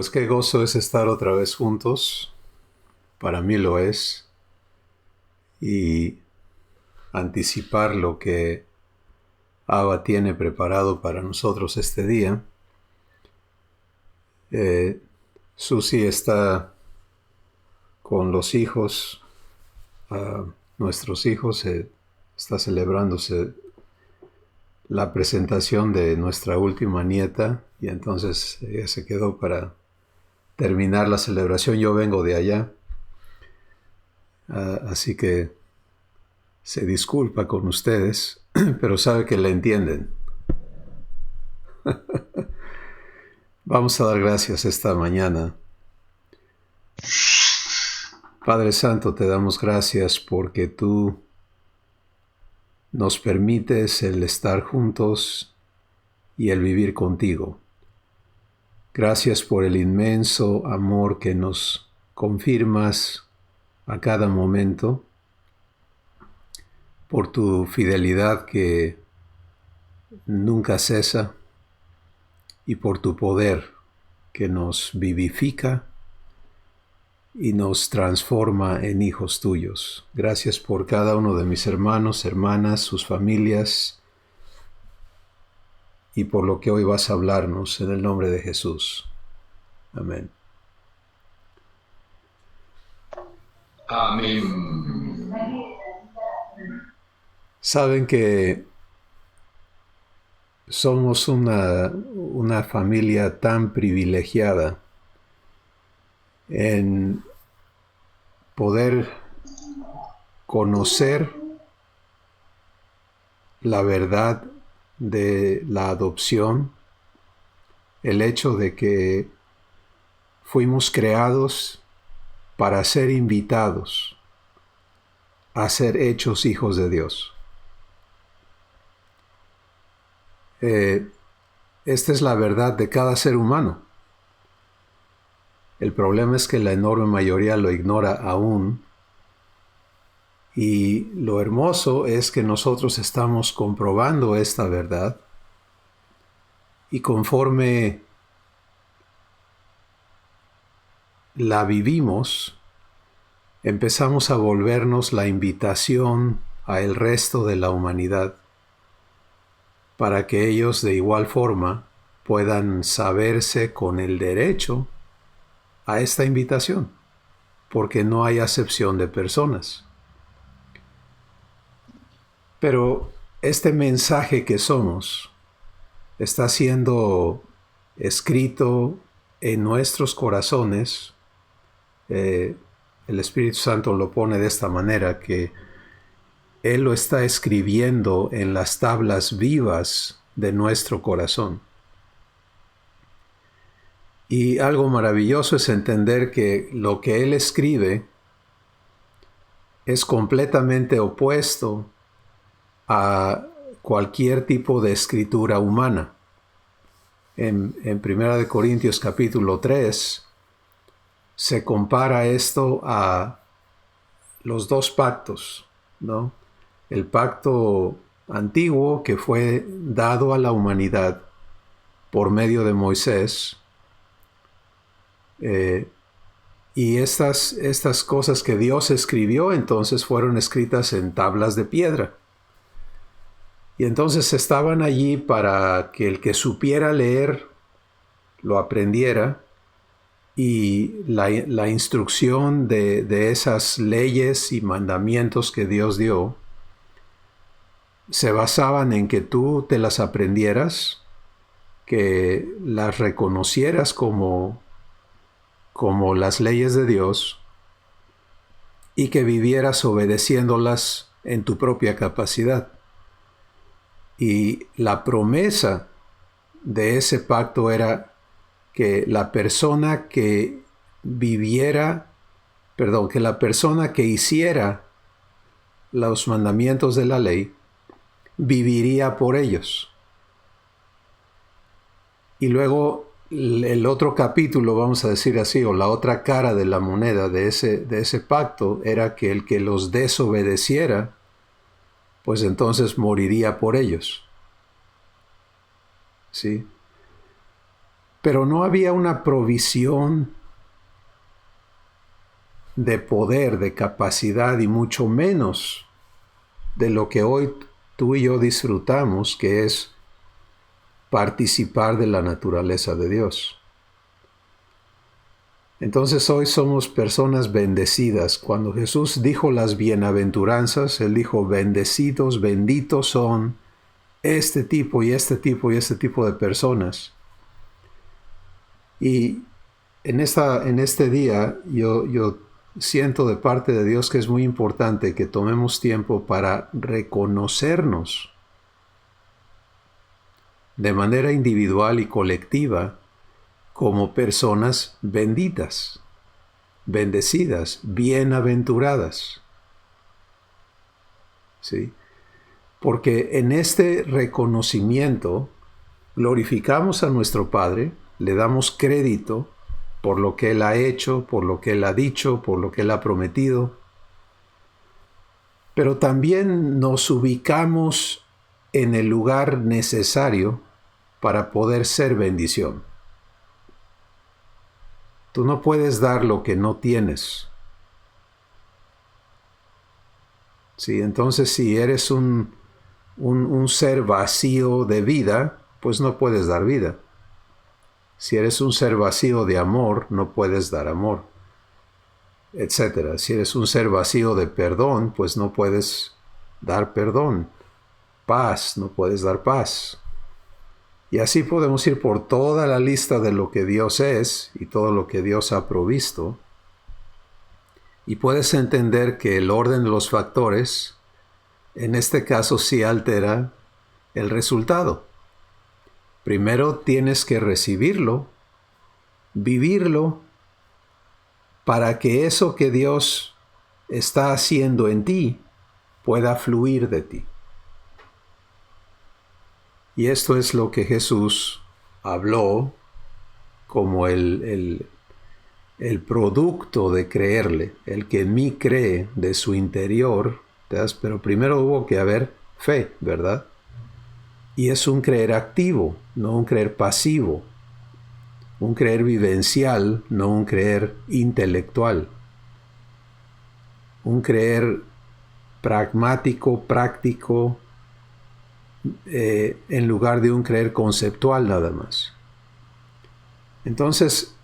Pues qué gozo es estar otra vez juntos, para mí lo es, y anticipar lo que Abba tiene preparado para nosotros este día. Susi está con los hijos, nuestros hijos, está celebrándose la presentación de nuestra última nieta y entonces ella se quedó para terminar la celebración. Yo vengo de allá, así que se disculpa con ustedes, pero sabe que le entienden. Vamos a dar gracias esta mañana. Padre Santo, te damos gracias porque tú nos permites el estar juntos y el vivir contigo. Gracias por el inmenso amor que nos confirmas a cada momento, por tu fidelidad que nunca cesa y por tu poder que nos vivifica y nos transforma en hijos tuyos. Gracias por cada uno de mis hermanos, hermanas, sus familias y por lo que hoy vas a hablarnos en el nombre de Jesús. Amén. Amén. Saben que somos una familia tan privilegiada en poder conocer la verdad de la adopción, el hecho de que fuimos creados para ser invitados a ser hechos hijos de Dios. Esta es la verdad de cada ser humano. El problema es que la enorme mayoría lo ignora aún. Y lo hermoso es que nosotros estamos comprobando esta verdad y conforme la vivimos, empezamos a volvernos la invitación a el resto de la humanidad para que ellos de igual forma puedan saberse con el derecho a esta invitación, porque no hay acepción de personas. Pero este mensaje que somos está siendo escrito en nuestros corazones. El Espíritu Santo lo pone de esta manera, que Él lo está escribiendo en las tablas vivas de nuestro corazón. Y algo maravilloso es entender que lo que Él escribe es completamente opuesto a cualquier tipo de escritura humana. En 1 Corintios capítulo 3 se compara esto a los dos pactos, ¿no? El pacto antiguo que fue dado a la humanidad por medio de Moisés, y estas cosas que Dios escribió entonces fueron escritas en tablas de piedra. Y entonces estaban allí para que el que supiera leer lo aprendiera, y la instrucción de esas leyes y mandamientos que Dios dio se basaban en que tú te las aprendieras, que las reconocieras como las leyes de Dios y que vivieras obedeciéndolas en tu propia capacidad. Y la promesa de ese pacto era que la persona que hiciera los mandamientos de la ley, viviría por ellos. Y luego el otro capítulo, vamos a decir así, o la otra cara de la moneda de ese pacto, era que el que los desobedeciera, pues entonces moriría por ellos. ¿Sí? Pero no había una provisión de poder, de capacidad y mucho menos de lo que hoy tú y yo disfrutamos, que es participar de la naturaleza de Dios. Entonces hoy somos personas bendecidas. Cuando Jesús dijo las bienaventuranzas, Él dijo, bendecidos, benditos son este tipo y este tipo y este tipo de personas. Y en este día yo siento de parte de Dios que es muy importante que tomemos tiempo para reconocernos de manera individual y colectiva como personas benditas, bendecidas, bienaventuradas. ¿Sí? Porque en este reconocimiento glorificamos a nuestro Padre, le damos crédito por lo que Él ha hecho, por lo que Él ha dicho, por lo que Él ha prometido. Pero también nos ubicamos en el lugar necesario para poder ser bendición. Tú no puedes dar lo que no tienes. ¿Sí? Entonces, si eres un ser vacío de vida, pues no puedes dar vida. Si eres un ser vacío de amor, no puedes dar amor, etc. Si eres un ser vacío de perdón, pues no puedes dar perdón. Paz, no puedes dar paz. Y así podemos ir por toda la lista de lo que Dios es y todo lo que Dios ha provisto. Y puedes entender que el orden de los factores, en este caso sí altera el resultado. Primero tienes que recibirlo, vivirlo, para que eso que Dios está haciendo en ti pueda fluir de ti. Y esto es lo que Jesús habló como el producto de creerle, el que en mí cree de su interior, pero primero hubo que haber fe, ¿verdad? Y es un creer activo, no un creer pasivo, un creer vivencial, no un creer intelectual, un creer pragmático, práctico, en lugar de un creer conceptual nada más. Entonces,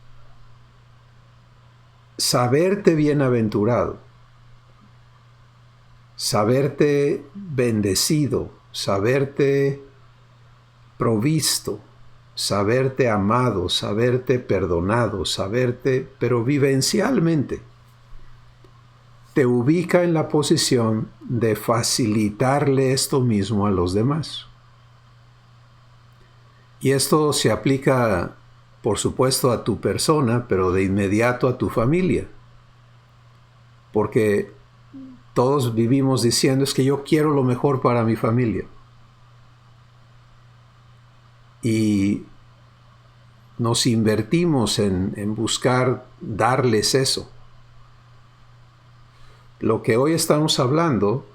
saberte bienaventurado, saberte bendecido, saberte provisto, saberte amado, saberte perdonado, pero vivencialmente, te ubica en la posición de facilitarle esto mismo a los demás. Y esto se aplica, por supuesto, a tu persona, pero de inmediato a tu familia. Porque todos vivimos diciendo, es que yo quiero lo mejor para mi familia. Y nos invertimos en buscar darles eso. Lo que hoy estamos hablando,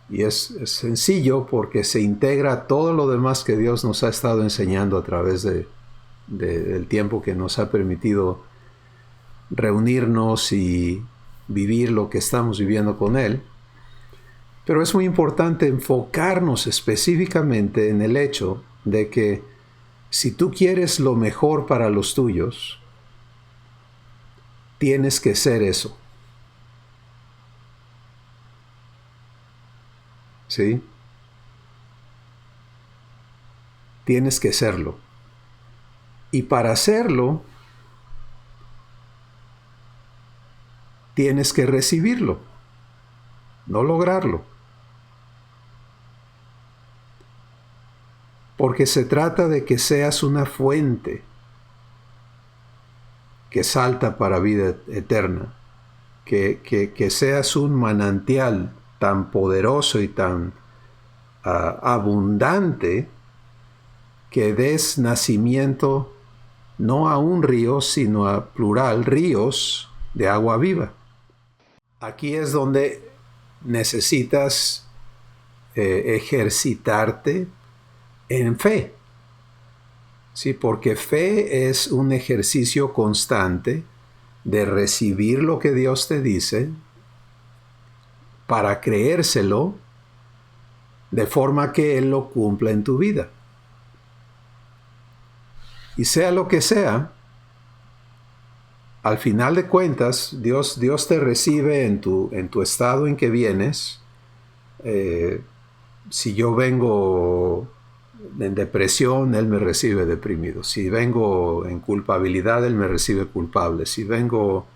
y es sencillo porque se integra todo lo demás que Dios nos ha estado enseñando a través del tiempo que nos ha permitido reunirnos y vivir lo que estamos viviendo con Él. Pero es muy importante enfocarnos específicamente en el hecho de que si tú quieres lo mejor para los tuyos, tienes que ser eso. ¿Sí? Tienes que serlo. Y para hacerlo, tienes que recibirlo, no lograrlo. Porque se trata de que seas una fuente que salta para vida eterna, que seas un manantial tan poderoso y tan abundante que des nacimiento no a un río, sino a plural ríos de agua viva. Aquí es donde necesitas ejercitarte en fe. Sí, porque fe es un ejercicio constante de recibir lo que Dios te dice para creérselo de forma que Él lo cumpla en tu vida. Y sea lo que sea, al final de cuentas, Dios te recibe en tu estado en que vienes. Si yo vengo en depresión, Él me recibe deprimido. Si vengo en culpabilidad, Él me recibe culpable. Si vengo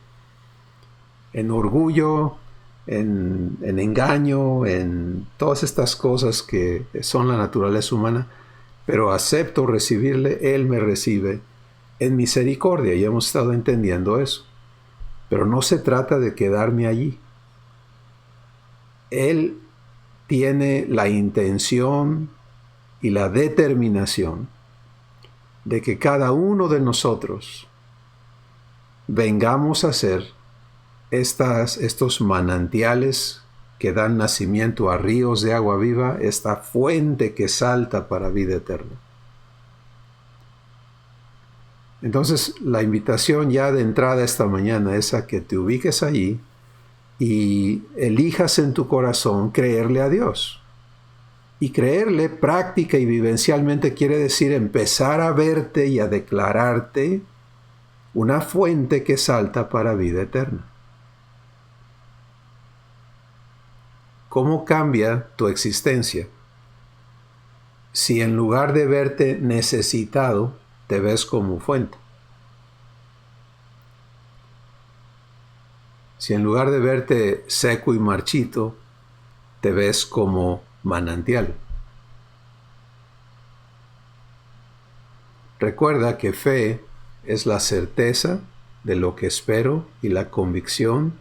en orgullo, en engaño, en todas estas cosas que son la naturaleza humana, pero acepto recibirle, Él me recibe en misericordia. Y hemos estado entendiendo eso. Pero no se trata de quedarme allí. Él tiene la intención y la determinación de que cada uno de nosotros vengamos a ser estos manantiales que dan nacimiento a ríos de agua viva, esta fuente que salta para vida eterna. Entonces, la invitación ya de entrada esta mañana es a que te ubiques allí y elijas en tu corazón creerle a Dios. Y creerle práctica y vivencialmente quiere decir empezar a verte y a declararte una fuente que salta para vida eterna. ¿Cómo cambia tu existencia si en lugar de verte necesitado, te ves como fuente? Si en lugar de verte seco y marchito, te ves como manantial. Recuerda que fe es la certeza de lo que espero y la convicción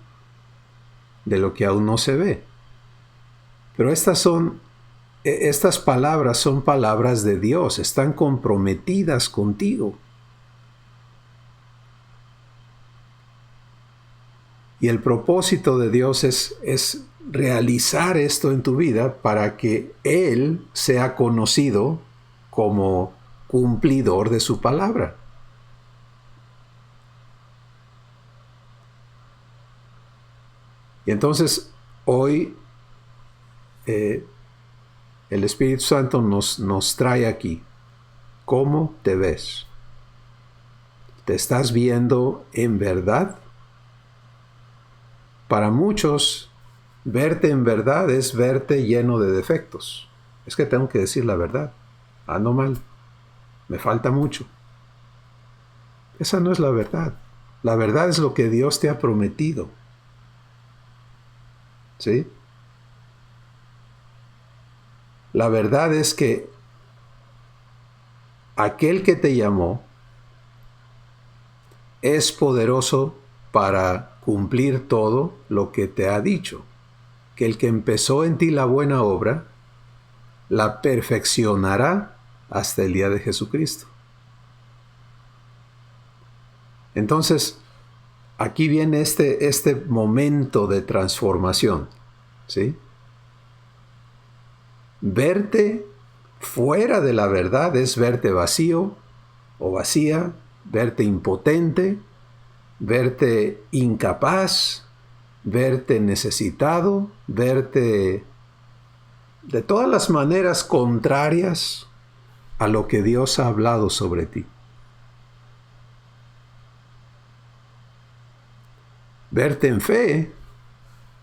de lo que aún no se ve. Pero estas palabras son palabras de Dios, están comprometidas contigo. Y el propósito de Dios es realizar esto en tu vida para que Él sea conocido como cumplidor de su palabra. Y entonces hoy el Espíritu Santo nos trae aquí. ¿Cómo te ves? ¿Te estás viendo en verdad? Para muchos, verte en verdad es verte lleno de defectos. Es que tengo que decir la verdad. Ando mal. Me falta mucho. Esa no es la verdad. La verdad es lo que Dios te ha prometido. ¿Sí? La verdad es que aquel que te llamó es poderoso para cumplir todo lo que te ha dicho. Que el que empezó en ti la buena obra, la perfeccionará hasta el día de Jesucristo. Entonces, aquí viene este momento de transformación, ¿sí? Verte fuera de la verdad es verte vacío o vacía, verte impotente, verte incapaz, verte necesitado, verte de todas las maneras contrarias a lo que Dios ha hablado sobre ti. Verte en fe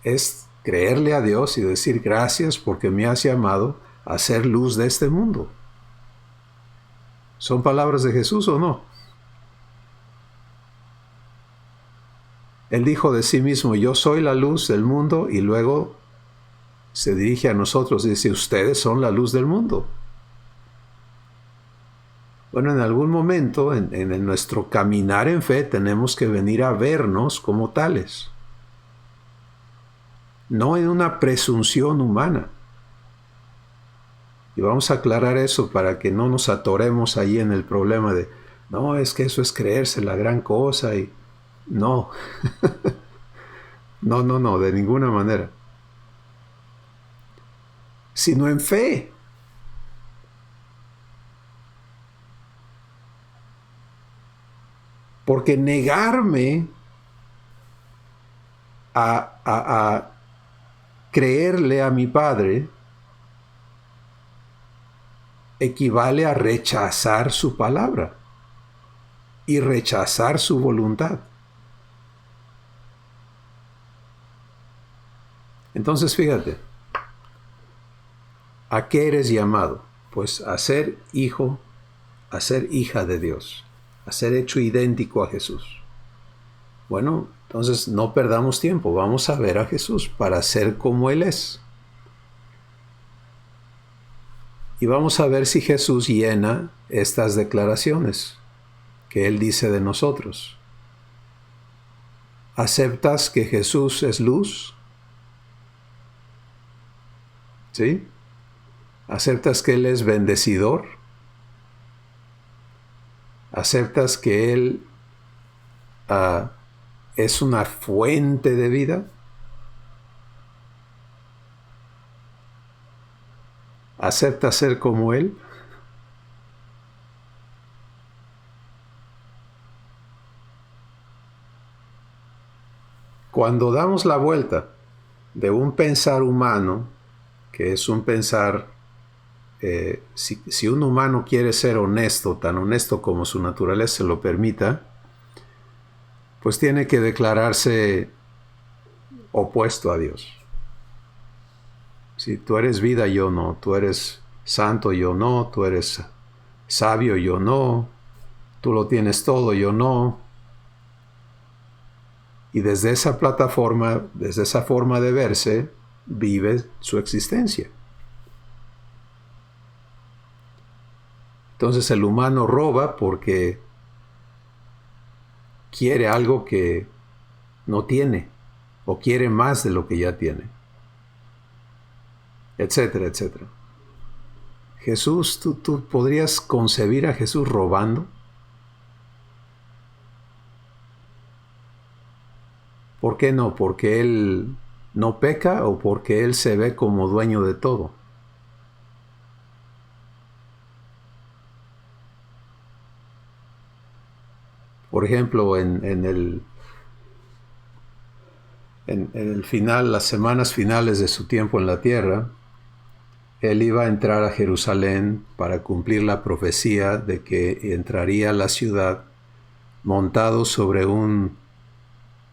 es creerle a Dios y decir gracias porque me has llamado a ser luz de este mundo. ¿Son palabras de Jesús o no? Él dijo de sí mismo, yo soy la luz del mundo, y luego se dirige a nosotros y dice, ustedes son la luz del mundo. Bueno, en algún momento en nuestro caminar en fe tenemos que venir a vernos como tales. No en una presunción humana. Y vamos a aclarar eso para que no nos atoremos ahí en el problema de, no, es que eso es creerse la gran cosa y no. No, de ninguna manera. Sino en fe. Porque negarme a creerle a mi Padre equivale a rechazar su palabra y rechazar su voluntad. Entonces fíjate, ¿a qué eres llamado? Pues a ser hijo, a ser hija de Dios, a ser hecho idéntico a Jesús. Bueno, entonces no perdamos tiempo, vamos a ver a Jesús para ser como Él es. Y vamos a ver si Jesús llena estas declaraciones que Él dice de nosotros. ¿Aceptas que Jesús es luz? ¿Sí? ¿Aceptas que Él es bendecidor? ¿Aceptas que Él es una fuente de vida? ¿Aceptas ser como Él? Cuando damos la vuelta de un pensar humano, que es un pensar, si un humano quiere ser honesto, tan honesto como su naturaleza se lo permita, pues tiene que declararse opuesto a Dios. Si tú eres vida, yo no. Tú eres santo, yo no. Tú eres sabio, yo no. Tú lo tienes todo, yo no. Y desde esa plataforma, desde esa forma de verse, vive su existencia. Entonces el humano roba porque quiere algo que no tiene, o quiere más de lo que ya tiene, etcétera, etcétera. Jesús, ¿tú podrías concebir a Jesús robando? ¿Por qué no? ¿Porque Él no peca o porque Él se ve como dueño de todo? Por ejemplo, en el final, las semanas finales de su tiempo en la tierra, Él iba a entrar a Jerusalén para cumplir la profecía de que entraría a la ciudad montado sobre un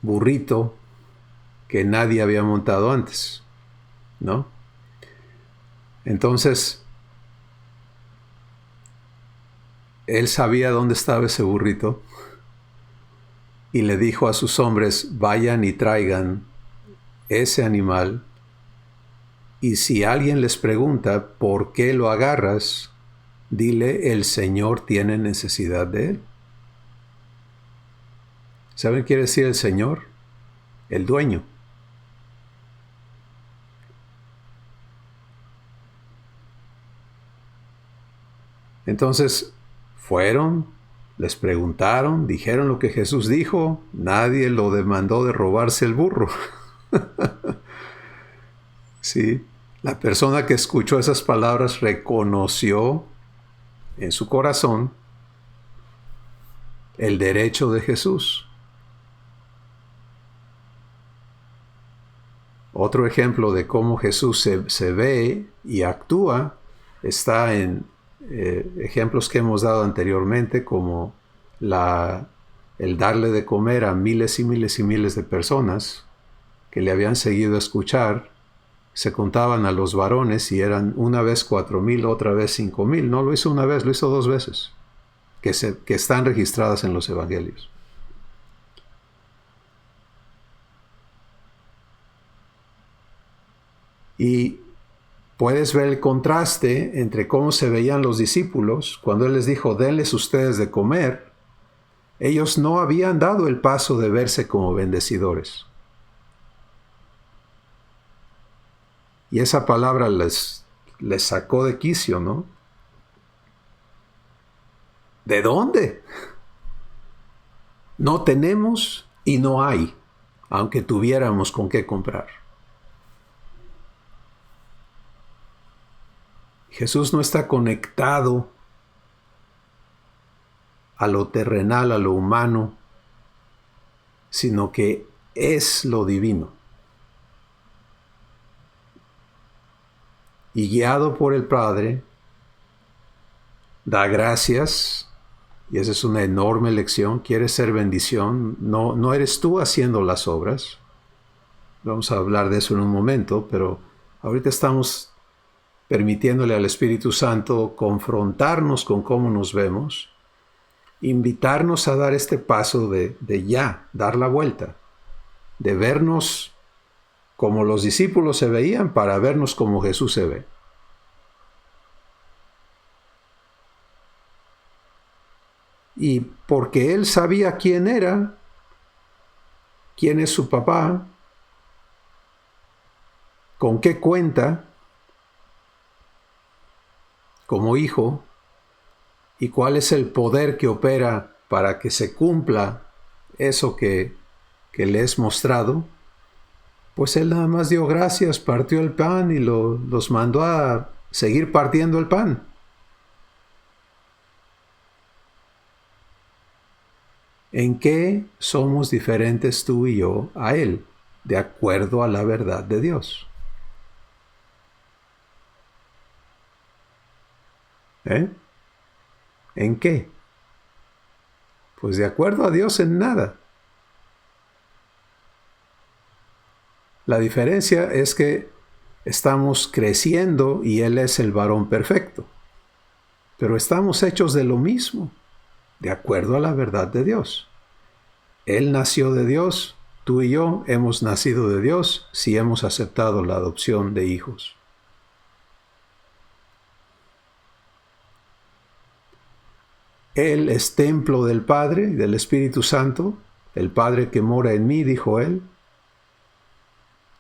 burrito que nadie había montado antes, ¿no? Entonces, Él sabía dónde estaba ese burrito y le dijo a sus hombres, vayan y traigan ese animal, y si alguien les pregunta por qué lo agarras, dile, el Señor tiene necesidad de él. ¿Saben qué quiere decir el Señor? El dueño. Entonces fueron, les preguntaron, dijeron lo que Jesús dijo, nadie lo demandó de robarse el burro. Sí, la persona que escuchó esas palabras reconoció en su corazón el derecho de Jesús. Otro ejemplo de cómo Jesús se ve y actúa está en ejemplos que hemos dado anteriormente, como el darle de comer a miles y miles y miles de personas que le habían seguido a escuchar. Se contaban a los varones y eran una vez 4,000, otra vez 5,000. No lo hizo una vez, lo hizo 2 veces, que están registradas en los evangelios. Y puedes ver el contraste entre cómo se veían los discípulos cuando Él les dijo, denles ustedes de comer. Ellos no habían dado el paso de verse como bendecidores. Y esa palabra les sacó de quicio, ¿no? ¿De dónde? No tenemos y no hay, aunque tuviéramos con qué comprar. Jesús no está conectado a lo terrenal, a lo humano, sino que es lo divino. Y guiado por el Padre, da gracias, y esa es una enorme lección. Quieres ser bendición, no eres tú haciendo las obras. Vamos a hablar de eso en un momento, pero ahorita estamos permitiéndole al Espíritu Santo confrontarnos con cómo nos vemos, invitarnos a dar este paso de ya, dar la vuelta, de vernos como los discípulos se veían para vernos como Jesús se ve. Y porque él sabía quién era, quién es su papá, con qué cuenta como hijo y cuál es el poder que opera para que se cumpla eso que le es mostrado, pues él nada más dio gracias, partió el pan y los mandó a seguir partiendo el pan. ¿En qué somos diferentes tú y yo a él, de acuerdo a la verdad de Dios? ¿En qué? Pues de acuerdo a Dios en nada. La diferencia es que estamos creciendo y Él es el varón perfecto. Pero estamos hechos de lo mismo, de acuerdo a la verdad de Dios. Él nació de Dios, tú y yo hemos nacido de Dios si hemos aceptado la adopción de hijos. Él es templo del Padre y del Espíritu Santo, el Padre que mora en mí, dijo Él.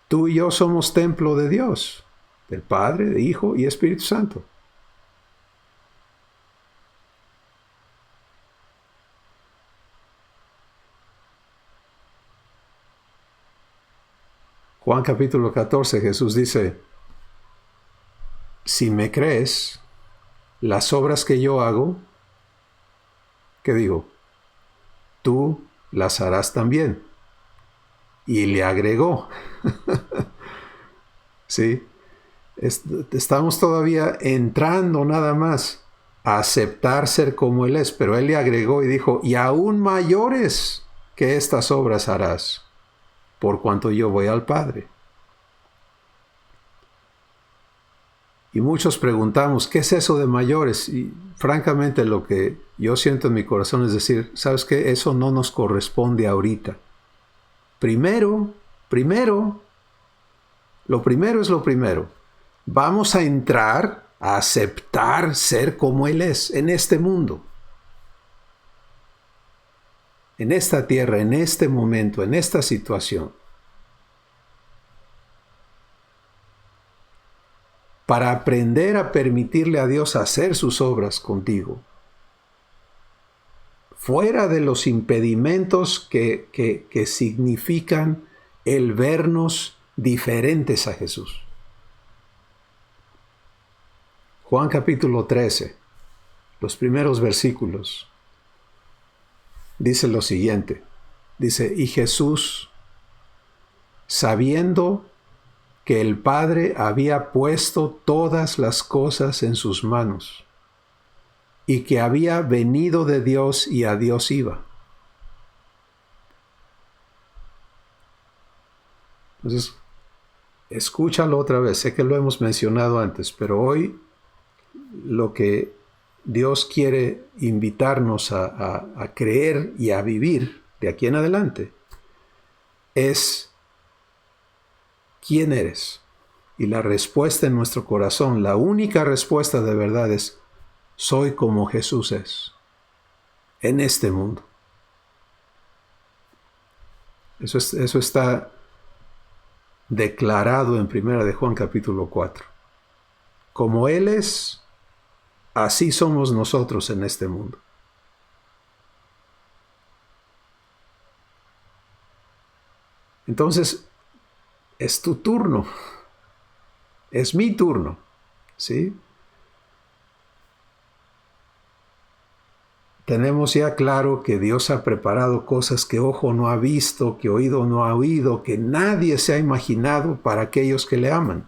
Tú y yo somos templo de Dios, del Padre, de Hijo y Espíritu Santo. Juan capítulo 14, Jesús dice, si me crees, las obras que yo hago, ¿qué digo? Tú las harás también. Y le agregó, ¿sí? Estamos todavía entrando nada más a aceptar ser como Él es, pero Él le agregó y dijo, y aún mayores que estas obras harás, por cuanto yo voy al Padre. Y muchos preguntamos, ¿qué es eso de mayores? Y francamente lo que yo siento en mi corazón es decir, ¿sabes qué? Eso no nos corresponde ahorita. Primero, lo primero es lo primero. Vamos a entrar a aceptar ser como Él es en este mundo. En esta tierra, en este momento, en esta situación. Para aprender a permitirle a Dios hacer sus obras contigo. Fuera de los impedimentos que significan el vernos diferentes a Jesús. Juan capítulo 13, los primeros versículos, dice lo siguiente. Dice, y Jesús, sabiendo que el Padre había puesto todas las cosas en sus manos, y que había venido de Dios y a Dios iba. Entonces, escúchalo otra vez. Sé que lo hemos mencionado antes, pero hoy lo que Dios quiere invitarnos a creer y a vivir de aquí en adelante es ¿quién eres? Y la respuesta en nuestro corazón, la única respuesta de verdad es soy como Jesús es en este mundo. Eso está declarado en 1 de Juan capítulo 4. Como Él es, así somos nosotros en este mundo. Entonces, es tu turno. Es mi turno. ¿Sí? tenemos ya claro que Dios ha preparado cosas que ojo no ha visto, que oído no ha oído, que nadie se ha imaginado para aquellos que le aman.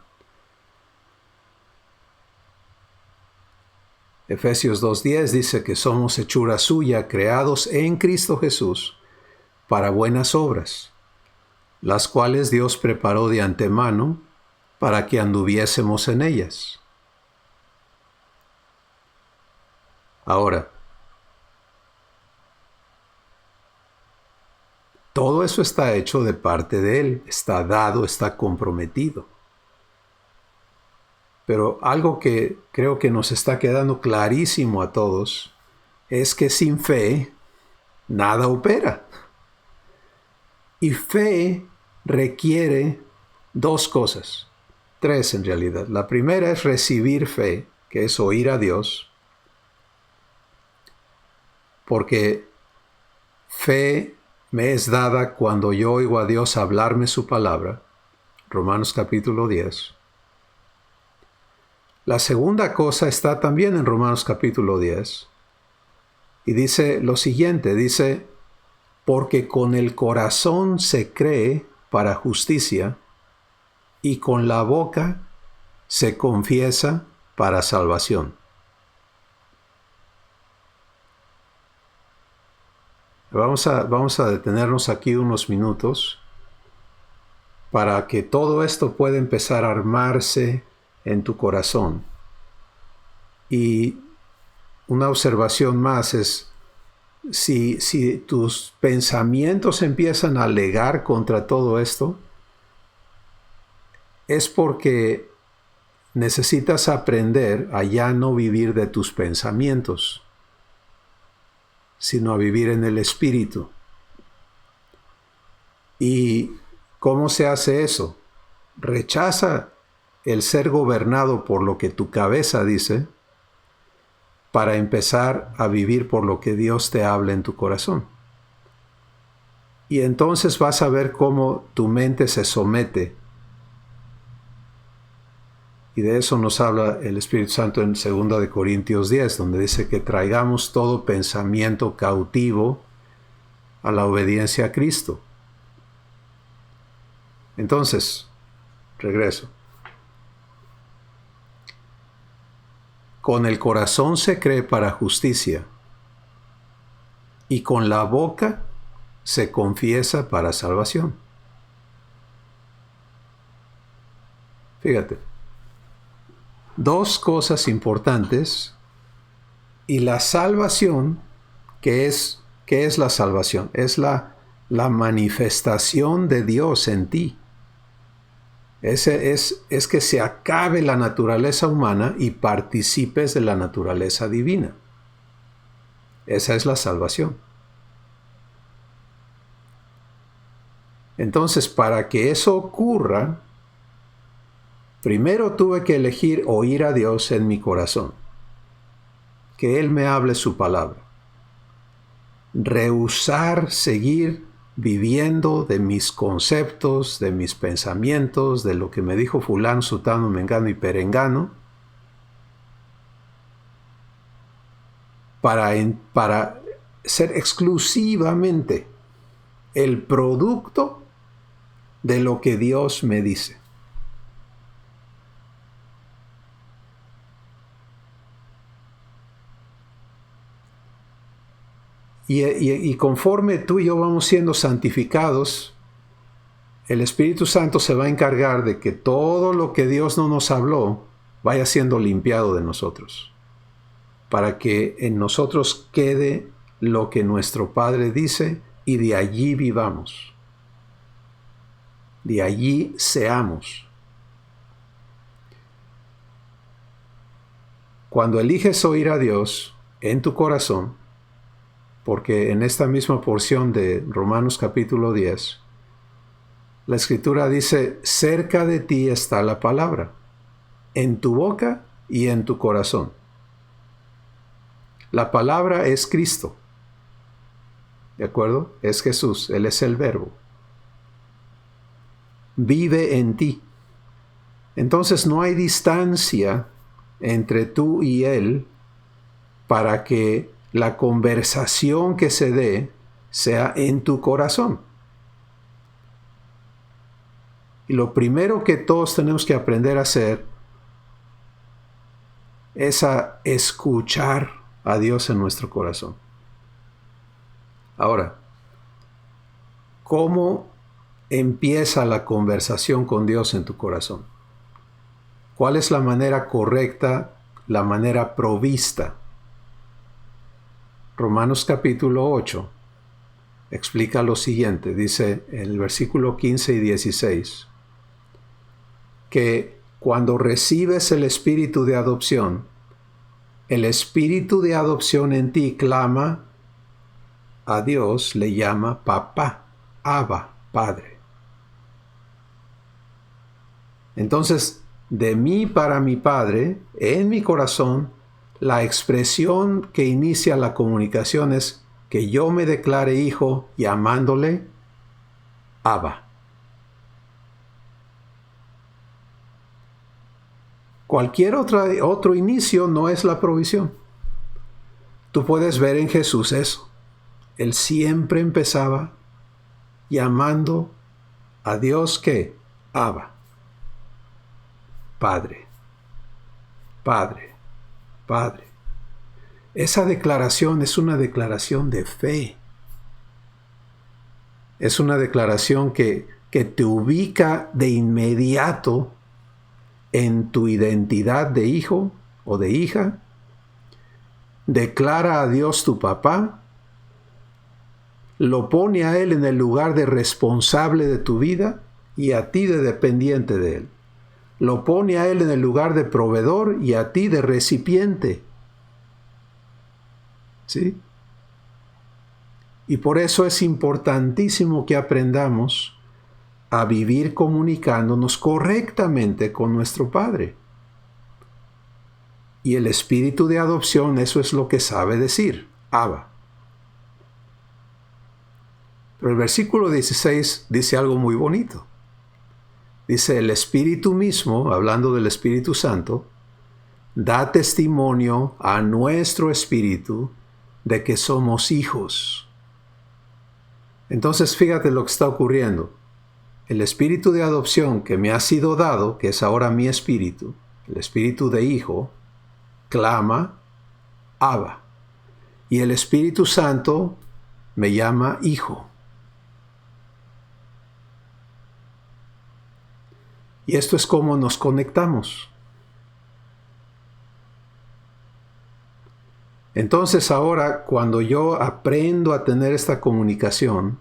Efesios 2:10 dice que somos hechura suya, creados en Cristo Jesús, para buenas obras, las cuales Dios preparó de antemano para que anduviésemos en ellas. Ahora, todo eso está hecho de parte de Él, está dado, está comprometido. Pero algo que creo que nos está quedando clarísimo a todos es que sin fe nada opera. Y fe requiere dos cosas, tres en realidad. La primera es recibir fe, que es oír a Dios, porque fe me es dada cuando yo oigo a Dios hablarme su palabra. Romanos capítulo 10. La segunda cosa está también en Romanos capítulo 10. Y dice lo siguiente, dice, porque con el corazón se cree para justicia y con la boca se confiesa para salvación. Vamos a detenernos aquí unos minutos para que todo esto pueda empezar a armarse en tu corazón. Y una observación más es, si tus pensamientos empiezan a alegar contra todo esto, es porque necesitas aprender a ya no vivir de tus pensamientos, sino a vivir en el Espíritu. ¿Y cómo se hace eso? Rechaza el ser gobernado por lo que tu cabeza dice para empezar a vivir por lo que Dios te habla en tu corazón. Y entonces vas a ver cómo tu mente se somete. Y de eso nos habla el Espíritu Santo en 2 de Corintios 10, donde dice que traigamos todo pensamiento cautivo a la obediencia a Cristo. Entonces, regreso. Con el corazón se cree para justicia y con la boca se confiesa para salvación. Fíjate, dos cosas importantes. Y la salvación, ¿qué es la salvación? Es la manifestación de Dios en ti. Es que se acabe la naturaleza humana y participes de la naturaleza divina. Esa es la salvación. Entonces, para que eso ocurra, primero tuve que elegir oír a Dios en mi corazón, que Él me hable su palabra. Rehusar seguir viviendo de mis conceptos, de mis pensamientos, de lo que me dijo fulano, sutano, mengano y perengano, para ser exclusivamente el producto de lo que Dios me dice. Y conforme tú y yo vamos siendo santificados, el Espíritu Santo se va a encargar de que todo lo que Dios no nos habló vaya siendo limpiado de nosotros, para que en nosotros quede lo que nuestro Padre dice y de allí vivamos, de allí seamos. Cuando eliges oír a Dios en tu corazón, porque en esta misma porción de Romanos capítulo 10, la Escritura dice, cerca de ti está la palabra, en tu boca y en tu corazón. La palabra es Cristo, ¿de acuerdo? Es Jesús, Él es el Verbo. Vive en ti. Entonces no hay distancia entre tú y Él para que la conversación que se dé sea en tu corazón. Y lo primero que todos tenemos que aprender a hacer es a escuchar a Dios en nuestro corazón. Ahora, ¿cómo empieza la conversación con Dios en tu corazón? ¿Cuál es la manera correcta, la manera provista? Romanos capítulo 8 explica lo siguiente, dice en el versículo 15 y 16, que cuando recibes el espíritu de adopción, el espíritu de adopción en ti clama a Dios, le llama papá, Abba, Padre. Entonces, de mí para mi Padre, en mi corazón, la expresión que inicia la comunicación es que yo me declare hijo llamándole Abba. Cualquier otro inicio no es la provisión. Tú puedes ver en Jesús eso. Él siempre empezaba llamando a Dios que Abba, Padre, Padre, Padre. Esa declaración es una declaración de fe. Es una declaración que te ubica de inmediato en tu identidad de hijo o de hija. Declara a Dios tu papá. Lo pone a Él en el lugar de responsable de tu vida y a ti de dependiente de Él. Lo pone a Él en el lugar de proveedor y a ti de recipiente. ¿Sí? Y por eso es importantísimo que aprendamos a vivir comunicándonos correctamente con nuestro Padre. Y el espíritu de adopción, eso es lo que sabe decir, Abba. Pero el versículo 16 dice algo muy bonito. Dice, el Espíritu mismo, hablando del Espíritu Santo, da testimonio a nuestro espíritu de que somos hijos. Entonces, fíjate lo que está ocurriendo. El espíritu de adopción que me ha sido dado, que es ahora mi espíritu, el espíritu de hijo, clama, Abba. Y el Espíritu Santo me llama hijo. Y esto es cómo nos conectamos. Entonces ahora, cuando yo aprendo a tener esta comunicación,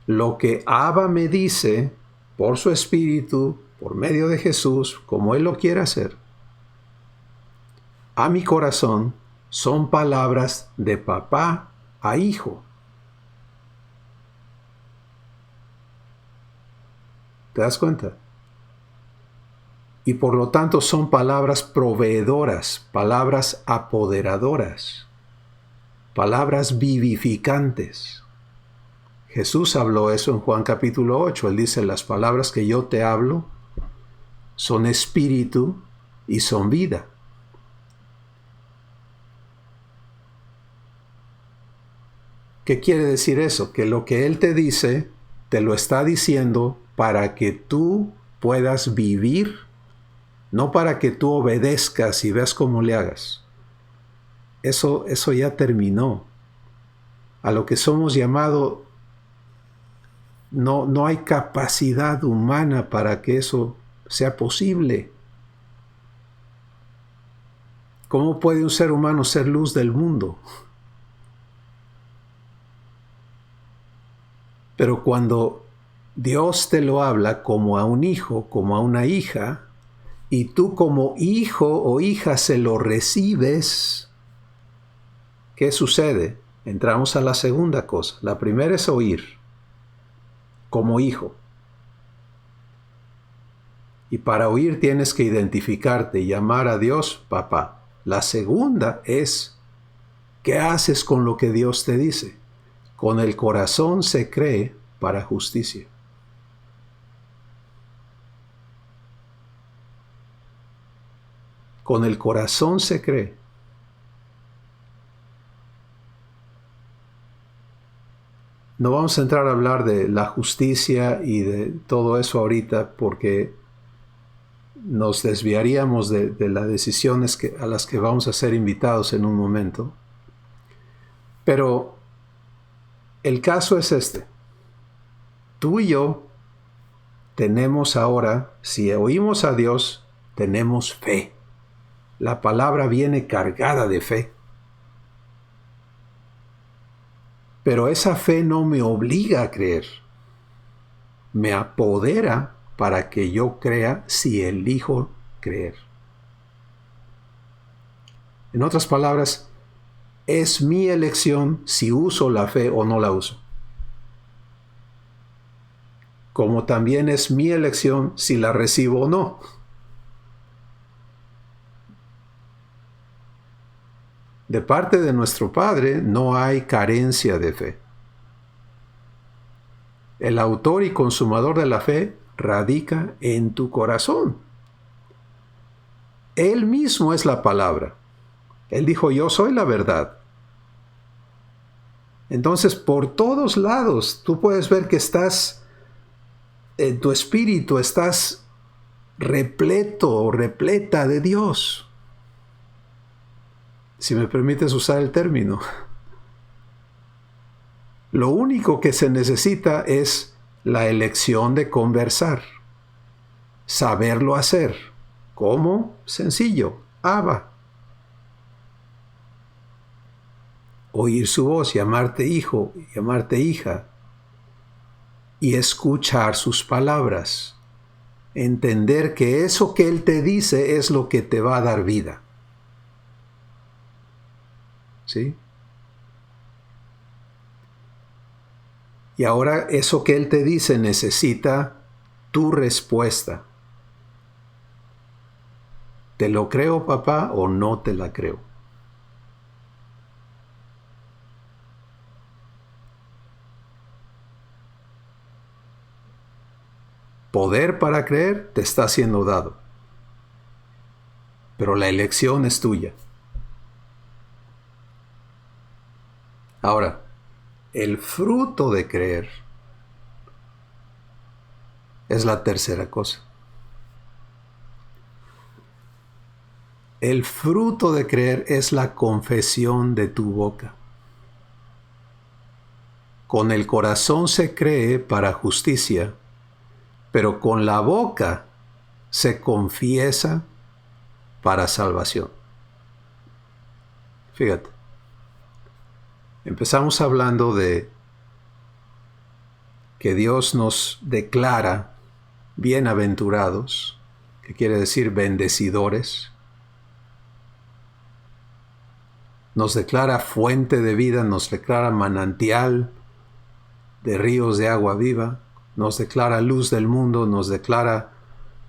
lo que Abba me dice por su Espíritu, por medio de Jesús, como Él lo quiere hacer, a mi corazón son palabras de papá a hijo. ¿Te das cuenta? Y por lo tanto son palabras proveedoras, palabras apoderadoras, palabras vivificantes. Jesús habló eso en Juan capítulo 8. Él dice, las palabras que yo te hablo son espíritu y son vida. ¿Qué quiere decir eso? Que lo que Él te dice, te lo está diciendo para que tú puedas vivir, no para que tú obedezcas y veas cómo le hagas. Eso ya terminó. A lo que somos llamados, no hay capacidad humana para que eso sea posible. ¿Cómo puede un ser humano ser luz del mundo? Pero cuando Dios te lo habla como a un hijo, como a una hija, y tú como hijo o hija se lo recibes, ¿qué sucede? Entramos a la segunda cosa. La primera es oír, como hijo. Y para oír tienes que identificarte y llamar a Dios papá. La segunda es, ¿qué haces con lo que Dios te dice? Con el corazón se cree para justicia. Con el corazón se cree. No vamos a entrar a hablar de la justicia y de todo eso ahorita porque nos desviaríamos de las decisiones a las que vamos a ser invitados en un momento. Pero el caso es este. Tú y yo tenemos ahora, si oímos a Dios, tenemos fe. La palabra viene cargada de fe. Pero esa fe no me obliga a creer. Me apodera para que yo crea si elijo creer. En otras palabras, es mi elección si uso la fe o no la uso. Como también es mi elección si la recibo o no. De parte de nuestro Padre no hay carencia de fe. El autor y consumador de la fe radica en tu corazón. Él mismo es la palabra. Él dijo, yo soy la verdad. Entonces, por todos lados, tú puedes ver que en tu espíritu estás repleto o repleta de Dios. Si me permites usar el término. Lo único que se necesita es la elección de conversar. Saberlo hacer. ¿Cómo? Sencillo. Abba. Oír su voz, llamarte hijo, llamarte hija. Y escuchar sus palabras. Entender que eso que Él te dice es lo que te va a dar vida. ¿Sí? Y ahora eso que Él te dice necesita tu respuesta. ¿Te lo creo, papá, o no te la creo? Poder para creer te está siendo dado. Pero la elección es tuya. Ahora, el fruto de creer es la tercera cosa. El fruto de creer es la confesión de tu boca. Con el corazón se cree para justicia, pero con la boca se confiesa para salvación. Fíjate. Empezamos hablando de que Dios nos declara bienaventurados, que quiere decir bendecidores. Nos declara fuente de vida, nos declara manantial de ríos de agua viva, nos declara luz del mundo, nos declara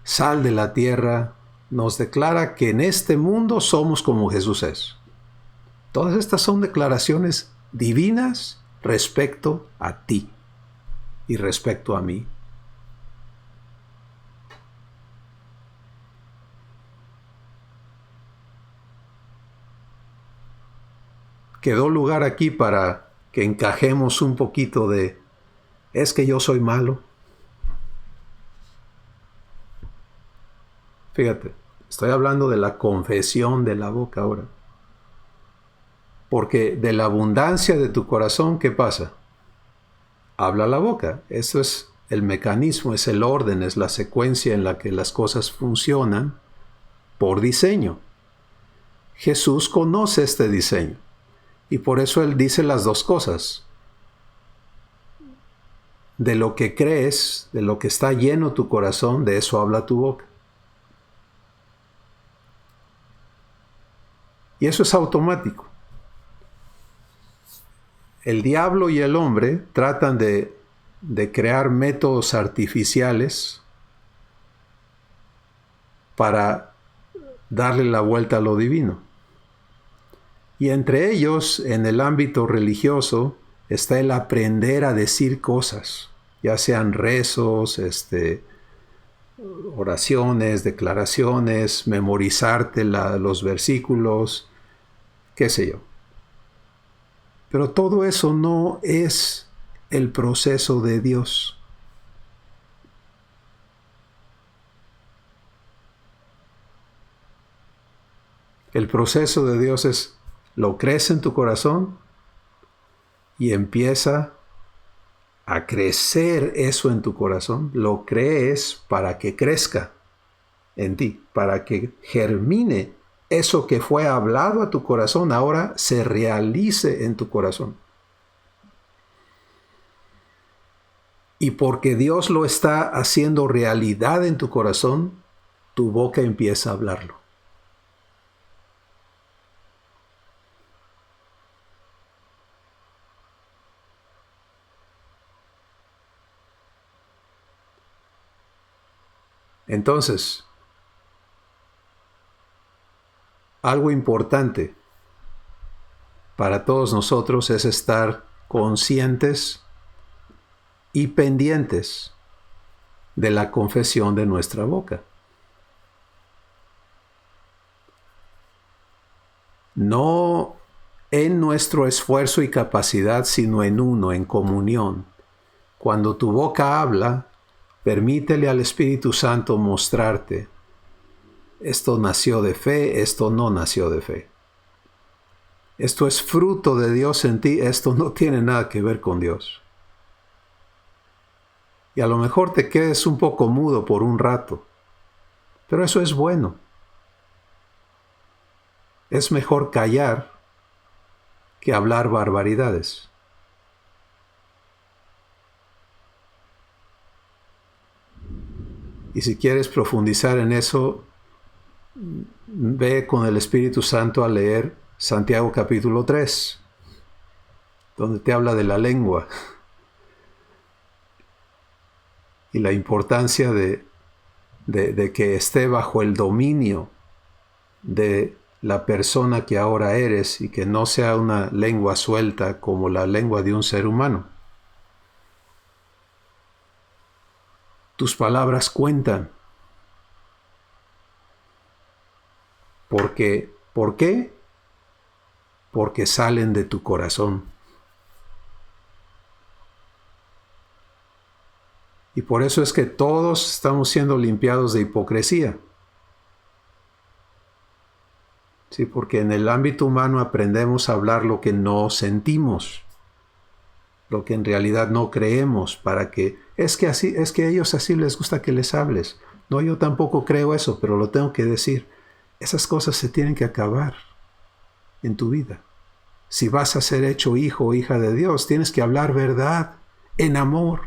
sal de la tierra, nos declara que en este mundo somos como Jesús es. Todas estas son declaraciones divinas respecto a ti y respecto a mí. Quedó lugar aquí para que encajemos un poquito de, ¿es que yo soy malo? Fíjate, estoy hablando de la confesión de la boca ahora. Porque de la abundancia de tu corazón, ¿qué pasa? Habla la boca. Eso es el mecanismo, es el orden, es la secuencia en la que las cosas funcionan por diseño. Jesús conoce este diseño y por eso Él dice las dos cosas. De lo que crees, de lo que está lleno tu corazón, de eso habla tu boca. Y eso es automático. El diablo y el hombre tratan de crear métodos artificiales para darle la vuelta a lo divino. Y entre ellos, en el ámbito religioso, está el aprender a decir cosas, ya sean rezos, oraciones, declaraciones, memorizarte los versículos, qué sé yo. Pero todo eso no es el proceso de Dios. El proceso de Dios es, lo crees en tu corazón y empieza a crecer eso en tu corazón. Lo crees para que crezca en ti, para que germine eso que fue hablado a tu corazón, ahora se realice en tu corazón. Y porque Dios lo está haciendo realidad en tu corazón, tu boca empieza a hablarlo. Entonces, algo importante para todos nosotros es estar conscientes y pendientes de la confesión de nuestra boca. No en nuestro esfuerzo y capacidad, sino en uno, en comunión. Cuando tu boca habla, permítele al Espíritu Santo mostrarte, esto nació de fe, esto no nació de fe. Esto es fruto de Dios en ti, esto no tiene nada que ver con Dios. Y a lo mejor te quedes un poco mudo por un rato, pero eso es bueno. Es mejor callar que hablar barbaridades. Y si quieres profundizar en eso, ve con el Espíritu Santo a leer Santiago capítulo 3, donde te habla de la lengua y la importancia de que esté bajo el dominio de la persona que ahora eres y que no sea una lengua suelta como la lengua de un ser humano. Tus palabras cuentan. ¿Por qué? Porque salen de tu corazón. Y por eso es que todos estamos siendo limpiados de hipocresía. Sí, porque en el ámbito humano aprendemos a hablar lo que no sentimos, lo que en realidad no creemos, para que es que a ellos así les gusta que les hables. No, yo tampoco creo eso, pero lo tengo que decir. Esas cosas se tienen que acabar en tu vida. Si vas a ser hecho hijo o hija de Dios, tienes que hablar verdad en amor.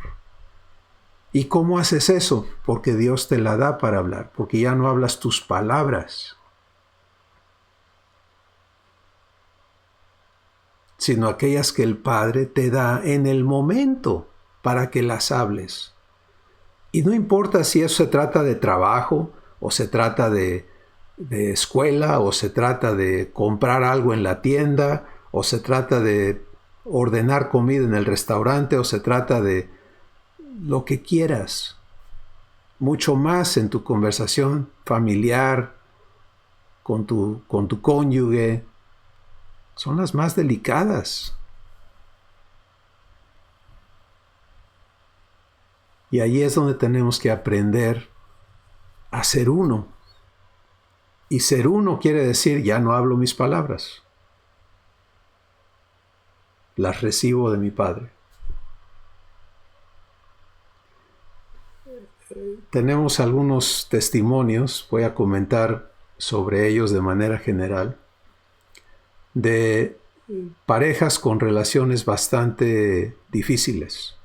¿Y cómo haces eso? Porque Dios te la da para hablar, porque ya no hablas tus palabras, sino aquellas que el Padre te da en el momento para que las hables. Y no importa si eso se trata de trabajo, o se trata de escuela, o se trata de comprar algo en la tienda, o se trata de ordenar comida en el restaurante, o se trata de lo que quieras. Mucho más en tu conversación familiar, con tu cónyuge, son las más delicadas. Y ahí es donde tenemos que aprender a ser uno. Y ser uno quiere decir, ya no hablo mis palabras. Las recibo de mi Padre. Tenemos algunos testimonios, voy a comentar sobre ellos de manera general, de parejas con relaciones bastante difíciles,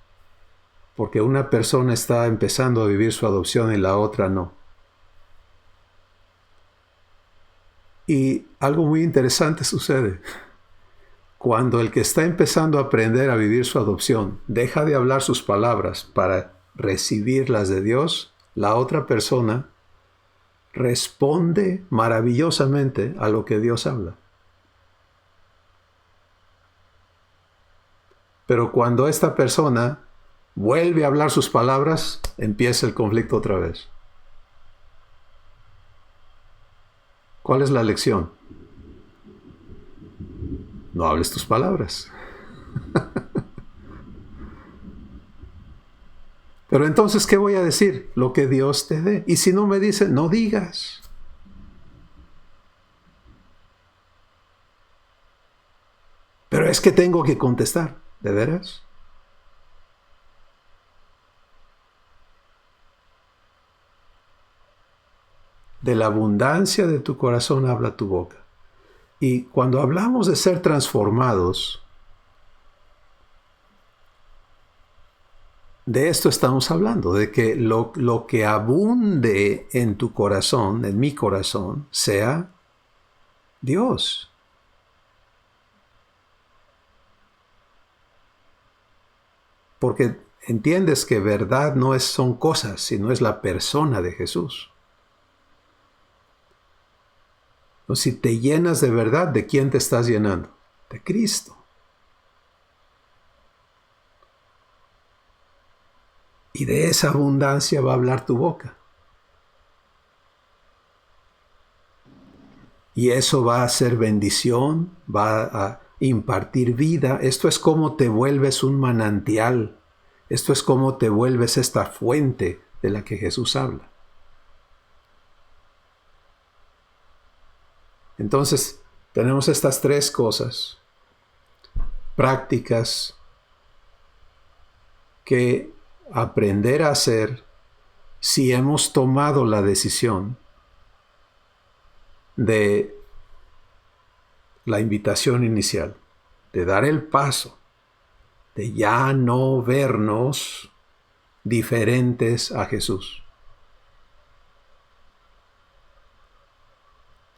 porque una persona está empezando a vivir su adopción y la otra no. Y algo muy interesante sucede. Cuando el que está empezando a aprender a vivir su adopción deja de hablar sus palabras para recibir las de Dios, la otra persona responde maravillosamente a lo que Dios habla. Pero cuando esta persona vuelve a hablar sus palabras, empieza el conflicto otra vez. ¿Cuál es la lección? No hables tus palabras. Pero entonces, ¿qué voy a decir? Lo que Dios te dé. Y si no me dice, no digas. Pero es que tengo que contestar. ¿De veras? De la abundancia de tu corazón habla tu boca. Y cuando hablamos de ser transformados, de esto estamos hablando, de que lo que abunde en tu corazón, en mi corazón, sea Dios. Porque entiendes que verdad no son cosas, sino es la persona de Jesús. Si te llenas de verdad, ¿de quién te estás llenando? De Cristo. Y de esa abundancia va a hablar tu boca. Y eso va a ser bendición, va a impartir vida. Esto es como te vuelves un manantial. Esto es como te vuelves esta fuente de la que Jesús habla. Entonces, tenemos estas tres cosas prácticas que aprender a hacer si hemos tomado la decisión de la invitación inicial, de dar el paso, de ya no vernos diferentes a Jesús,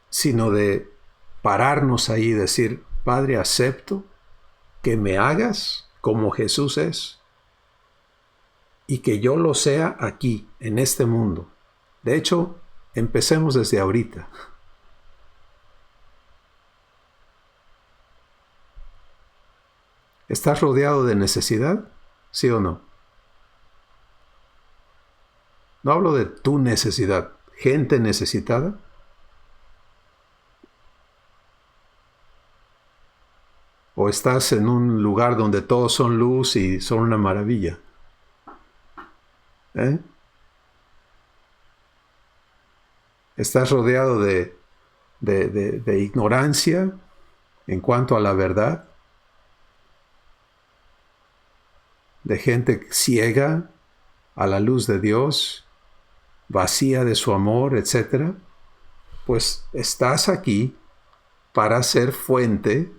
sino de pararnos ahí y decir, Padre, acepto que me hagas como Jesús es y que yo lo sea aquí, en este mundo. De hecho, empecemos desde ahorita. ¿Estás rodeado de necesidad? ¿Sí o no? No hablo de tu necesidad, gente necesitada. ¿O estás en un lugar donde todos son luz y son una maravilla? ¿Estás rodeado de ignorancia en cuanto a la verdad? ¿De gente ciega a la luz de Dios, vacía de su amor, etcétera? Pues estás aquí para ser fuente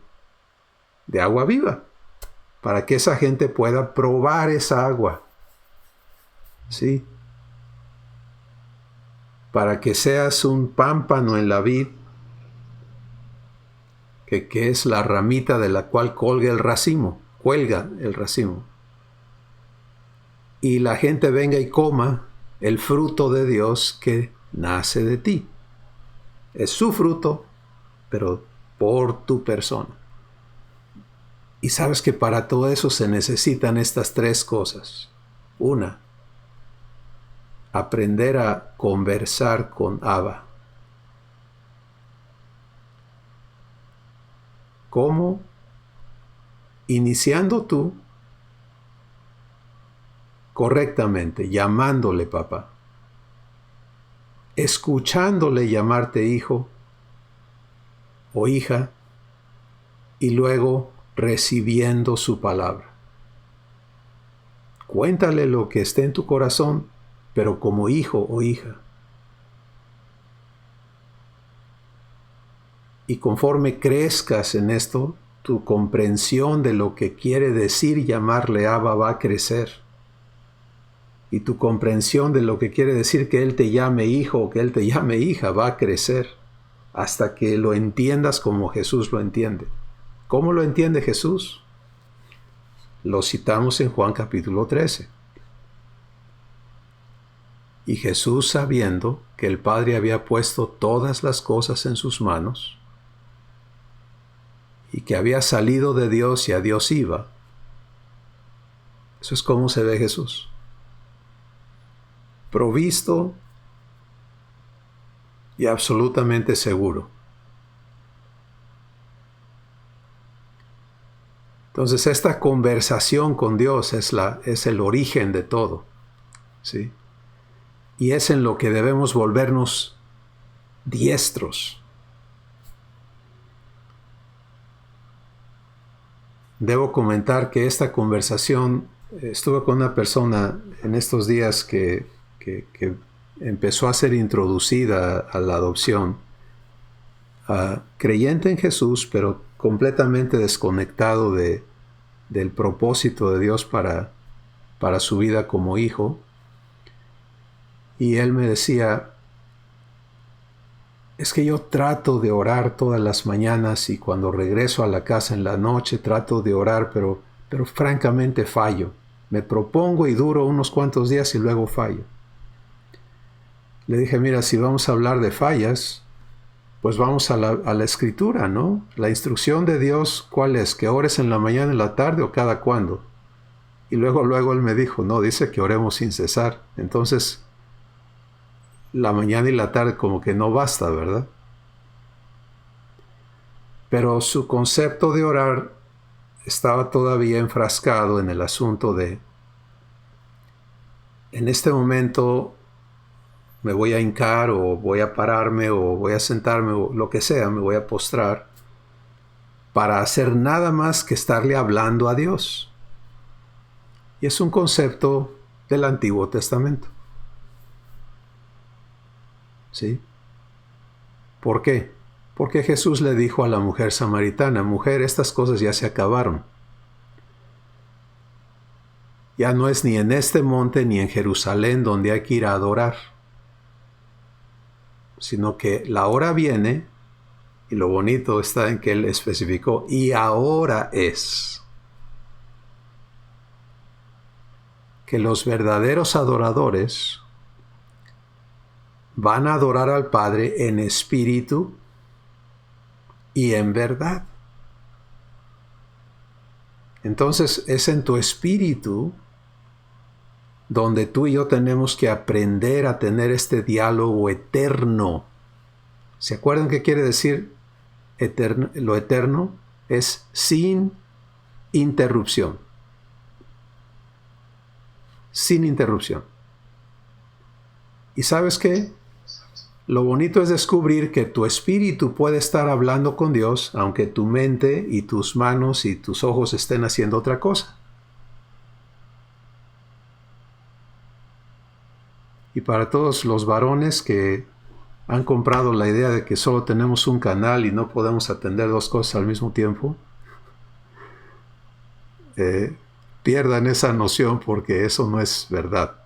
de agua viva, para que esa gente pueda probar esa agua. ¿Sí? Para que seas un pámpano en la vid, que es la ramita de la cual cuelga el racimo. Y la gente venga y coma el fruto de Dios que nace de ti. Es su fruto, pero por tu persona. Y sabes que para todo eso se necesitan estas tres cosas. Una, aprender a conversar con Abba. ¿Cómo? Iniciando tú correctamente, llamándole papá, escuchándole llamarte hijo o hija y luego recibiendo su palabra. Cuéntale lo que esté en tu corazón, pero como hijo o hija. Y conforme crezcas en esto, tu comprensión de lo que quiere decir llamarle Abba va a crecer. Y tu comprensión de lo que quiere decir que Él te llame hijo o que Él te llame hija va a crecer hasta que lo entiendas como Jesús lo entiende. ¿Cómo lo entiende Jesús? Lo citamos en Juan capítulo 13. Y Jesús, sabiendo que el Padre había puesto todas las cosas en sus manos, y que había salido de Dios y a Dios iba. Eso es como se ve Jesús. Provisto y absolutamente seguro. Entonces esta conversación con Dios es el origen de todo. ¿sí? Y es en lo que debemos volvernos diestros. Debo comentar que esta conversación, estuve con una persona en estos días que empezó a ser introducida a la adopción, creyente en Jesús, pero completamente desconectado del propósito de Dios para su vida como hijo. Y él me decía, es que yo trato de orar todas las mañanas y cuando regreso a la casa en la noche trato de orar, pero francamente fallo. Me propongo y duro unos cuantos días y luego fallo. Le dije, mira, si vamos a hablar de fallas, pues vamos a la escritura, ¿no? La instrucción de Dios, ¿cuál es? ¿Que ores en la mañana, en la tarde o cada cuándo? Y luego él me dijo, no, dice que oremos sin cesar. Entonces, la mañana y la tarde como que no basta, ¿verdad? Pero su concepto de orar estaba todavía enfrascado en el asunto de, en este momento me voy a hincar o voy a pararme o voy a sentarme o lo que sea, me voy a postrar para hacer nada más que estarle hablando a Dios. Y es un concepto del Antiguo Testamento. ¿Sí? ¿Por qué? Porque Jesús le dijo a la mujer samaritana, mujer, estas cosas ya se acabaron. Ya no es ni en este monte ni en Jerusalén donde hay que ir a adorar, sino que la hora viene, y lo bonito está en que él especificó, y ahora es que los verdaderos adoradores van a adorar al Padre en espíritu y en verdad. Entonces es en tu espíritu donde tú y yo tenemos que aprender a tener este diálogo eterno. ¿Se acuerdan qué quiere decir eterno? Lo eterno es sin interrupción. Sin interrupción. ¿Y sabes qué? Lo bonito es descubrir que tu espíritu puede estar hablando con Dios, aunque tu mente y tus manos y tus ojos estén haciendo otra cosa. Y para todos los varones que han comprado la idea de que solo tenemos un canal y no podemos atender dos cosas al mismo tiempo, pierdan esa noción porque eso no es verdad.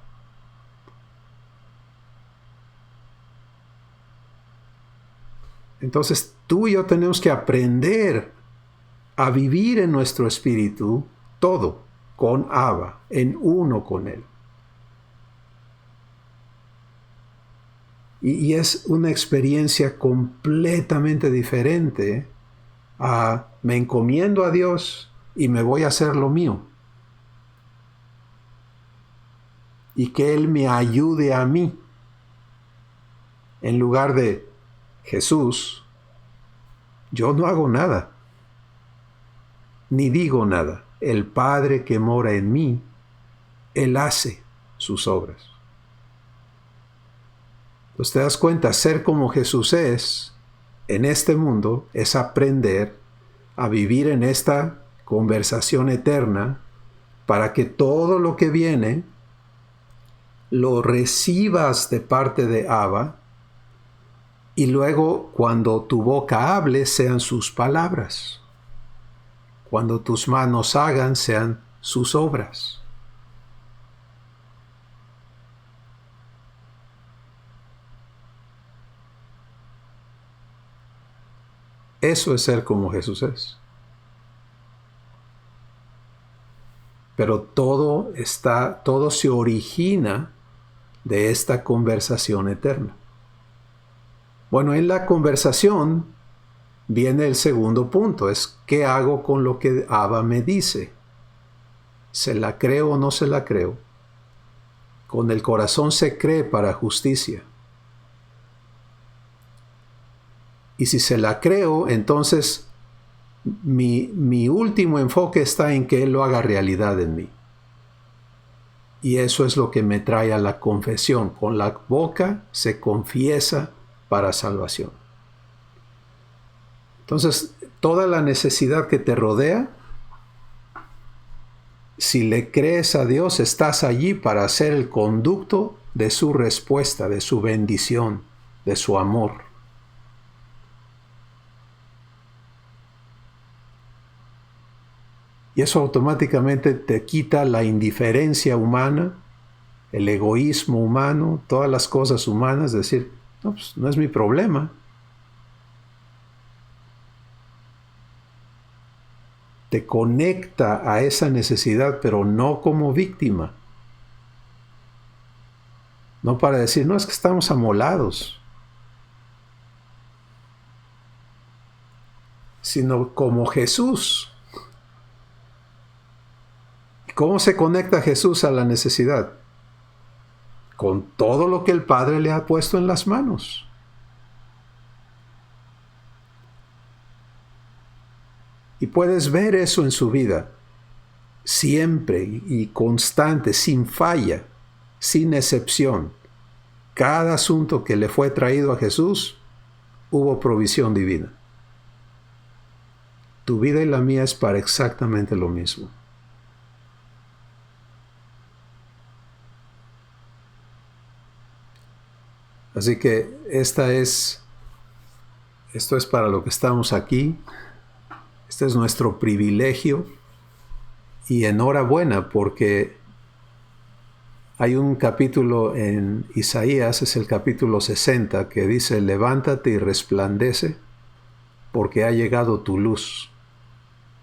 Entonces tú y yo tenemos que aprender a vivir en nuestro espíritu todo con Abba, en uno con Él. Y es una experiencia completamente diferente a me encomiendo a Dios y me voy a hacer lo mío. Y que Él me ayude a mí. En lugar de Jesús, yo no hago nada, ni digo nada. El Padre que mora en mí, Él hace sus obras. Entonces te das cuenta, ser como Jesús es en este mundo es aprender a vivir en esta conversación eterna para que todo lo que viene lo recibas de parte de Abba y luego cuando tu boca hable sean sus palabras, cuando tus manos hagan sean sus obras. Eso es ser como Jesús es. Pero todo se origina de esta conversación eterna. Bueno, en la conversación viene el segundo punto, es ¿qué hago con lo que Abba me dice? ¿Se la creo o no se la creo? Con el corazón se cree para justicia. Y si se la creo, entonces mi último enfoque está en que Él lo haga realidad en mí. Y eso es lo que me trae a la confesión. Con la boca se confiesa para salvación. Entonces, toda la necesidad que te rodea, si le crees a Dios, estás allí para ser el conducto de su respuesta, de su bendición, de su amor. Y eso automáticamente te quita la indiferencia humana, el egoísmo humano, todas las cosas humanas, decir, no, pues no es mi problema. Te conecta a esa necesidad, pero no como víctima. No para decir, no, es que estamos amolados, sino como Jesús. ¿Cómo se conecta Jesús a la necesidad? Con todo lo que el Padre le ha puesto en las manos. Y puedes ver eso en su vida, siempre y constante, sin falla, sin excepción. Cada asunto que le fue traído a Jesús, hubo provisión divina. Tu vida y la mía es para exactamente lo mismo. Así que esto es para lo que estamos aquí. Este es nuestro privilegio. Y enhorabuena, porque hay un capítulo en Isaías, es el capítulo 60, que dice, levántate y resplandece, porque ha llegado tu luz,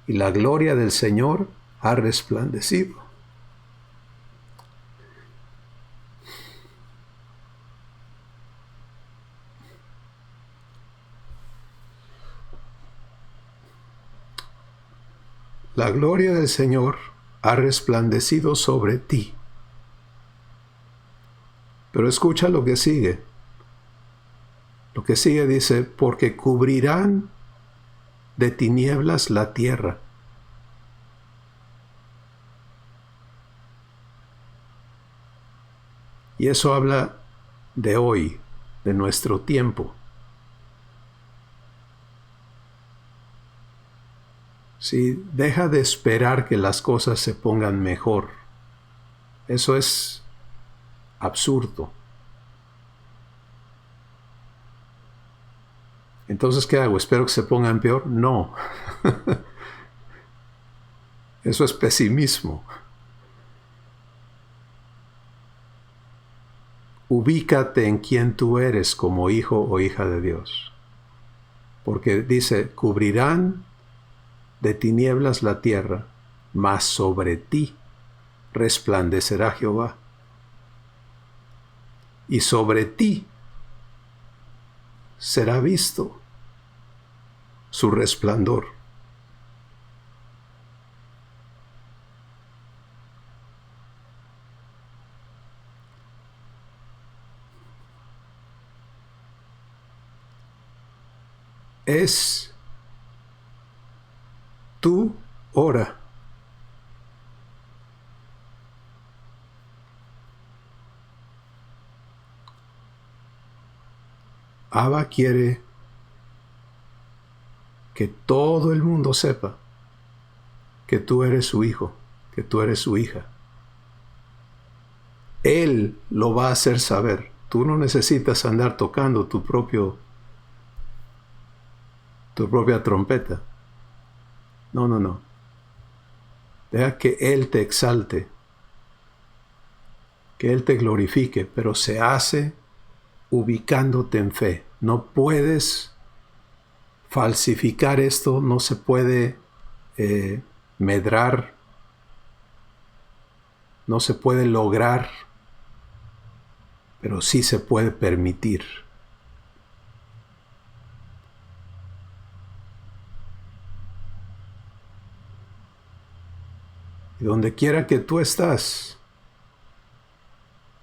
y la gloria del Señor ha resplandecido. La gloria del Señor ha resplandecido sobre ti. Pero escucha lo que sigue. Lo que sigue dice, porque cubrirán de tinieblas la tierra. Y eso habla de hoy, de nuestro tiempo. Sí, deja de esperar que las cosas se pongan mejor. Eso es absurdo. Entonces, ¿qué hago? ¿Espero que se pongan peor? No. Eso es pesimismo. Ubícate en quién tú eres como hijo o hija de Dios. Porque dice, cubrirán de tinieblas la tierra, mas sobre ti resplandecerá Jehová. Y sobre ti será visto su resplandor. Es tu hora. Abba quiere que todo el mundo sepa que tú eres su hijo, que tú eres su hija. Él lo va a hacer saber. Tú no necesitas andar tocando tu propia trompeta. No. Deja que Él te exalte, que Él te glorifique, pero se hace ubicándote en fe. No puedes falsificar esto, no se puede medrar, no se puede lograr, pero sí se puede permitir. Y donde quiera que tú estás,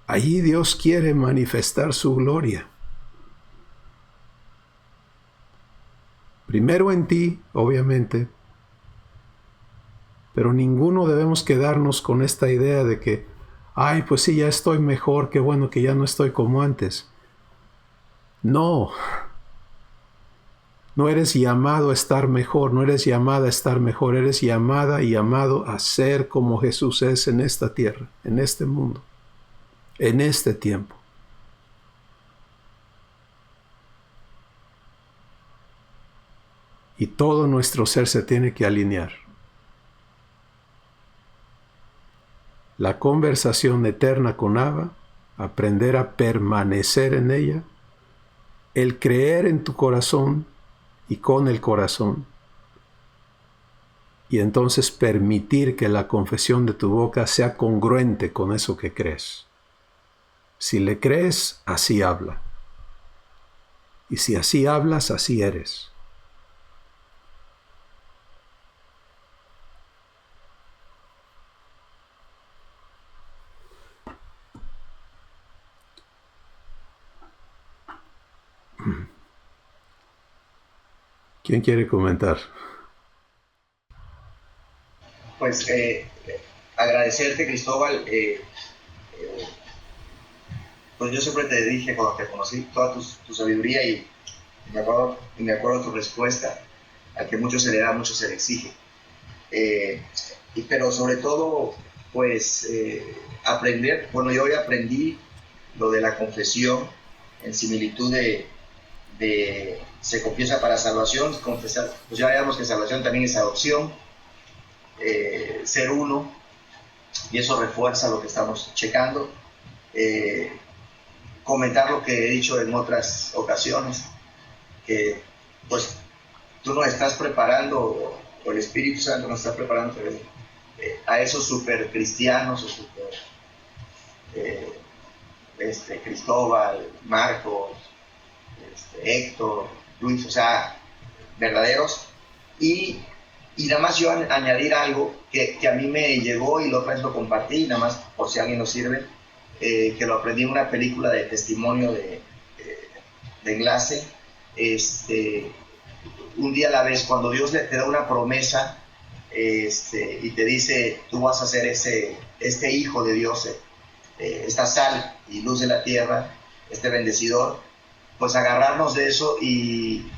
allí Dios quiere manifestar su gloria. Primero en ti, obviamente, pero ninguno debemos quedarnos con esta idea de que, ay, pues sí, ya estoy mejor, qué bueno que ya no estoy como antes. No, no eres llamado a estar mejor, no eres llamada a estar mejor, eres llamada y llamado a ser como Jesús es en esta tierra, en este mundo, en este tiempo. Y todo nuestro ser se tiene que alinear. La conversación eterna con Abba, aprender a permanecer en ella, el creer en tu corazón y con el corazón, y entonces permitir que la confesión de tu boca sea congruente con eso que crees. Si le crees, así habla. Y si así hablas, así eres. ¿Quién quiere comentar? Pues agradecerte, Cristóbal. Pues yo siempre te dije cuando te conocí toda tu sabiduría y me acuerdo tu respuesta, al que mucho se le da, mucho se le exige. Pero sobre todo, pues aprender, bueno, yo hoy aprendí lo de la confesión en similitud de se confiesa para salvación, confesar, pues ya veamos que salvación también es adopción, ser uno, y eso refuerza lo que estamos checando. Comentar lo que he dicho en otras ocasiones, que pues tú nos estás preparando, o el Espíritu Santo nos está preparando a esos super cristianos, o super Cristóbal, Marcos, Héctor, Luis, o sea, verdaderos. Y nada más yo añadir algo que a mí me llegó y lo otra vez lo compartí, nada más por si a alguien nos sirve, que lo aprendí en una película de testimonio de enlace. Un día a la vez, cuando Dios te da una promesa y te dice, tú vas a ser este hijo de Dios, esta sal y luz de la tierra, este bendecidor, pues agarrarnos de eso y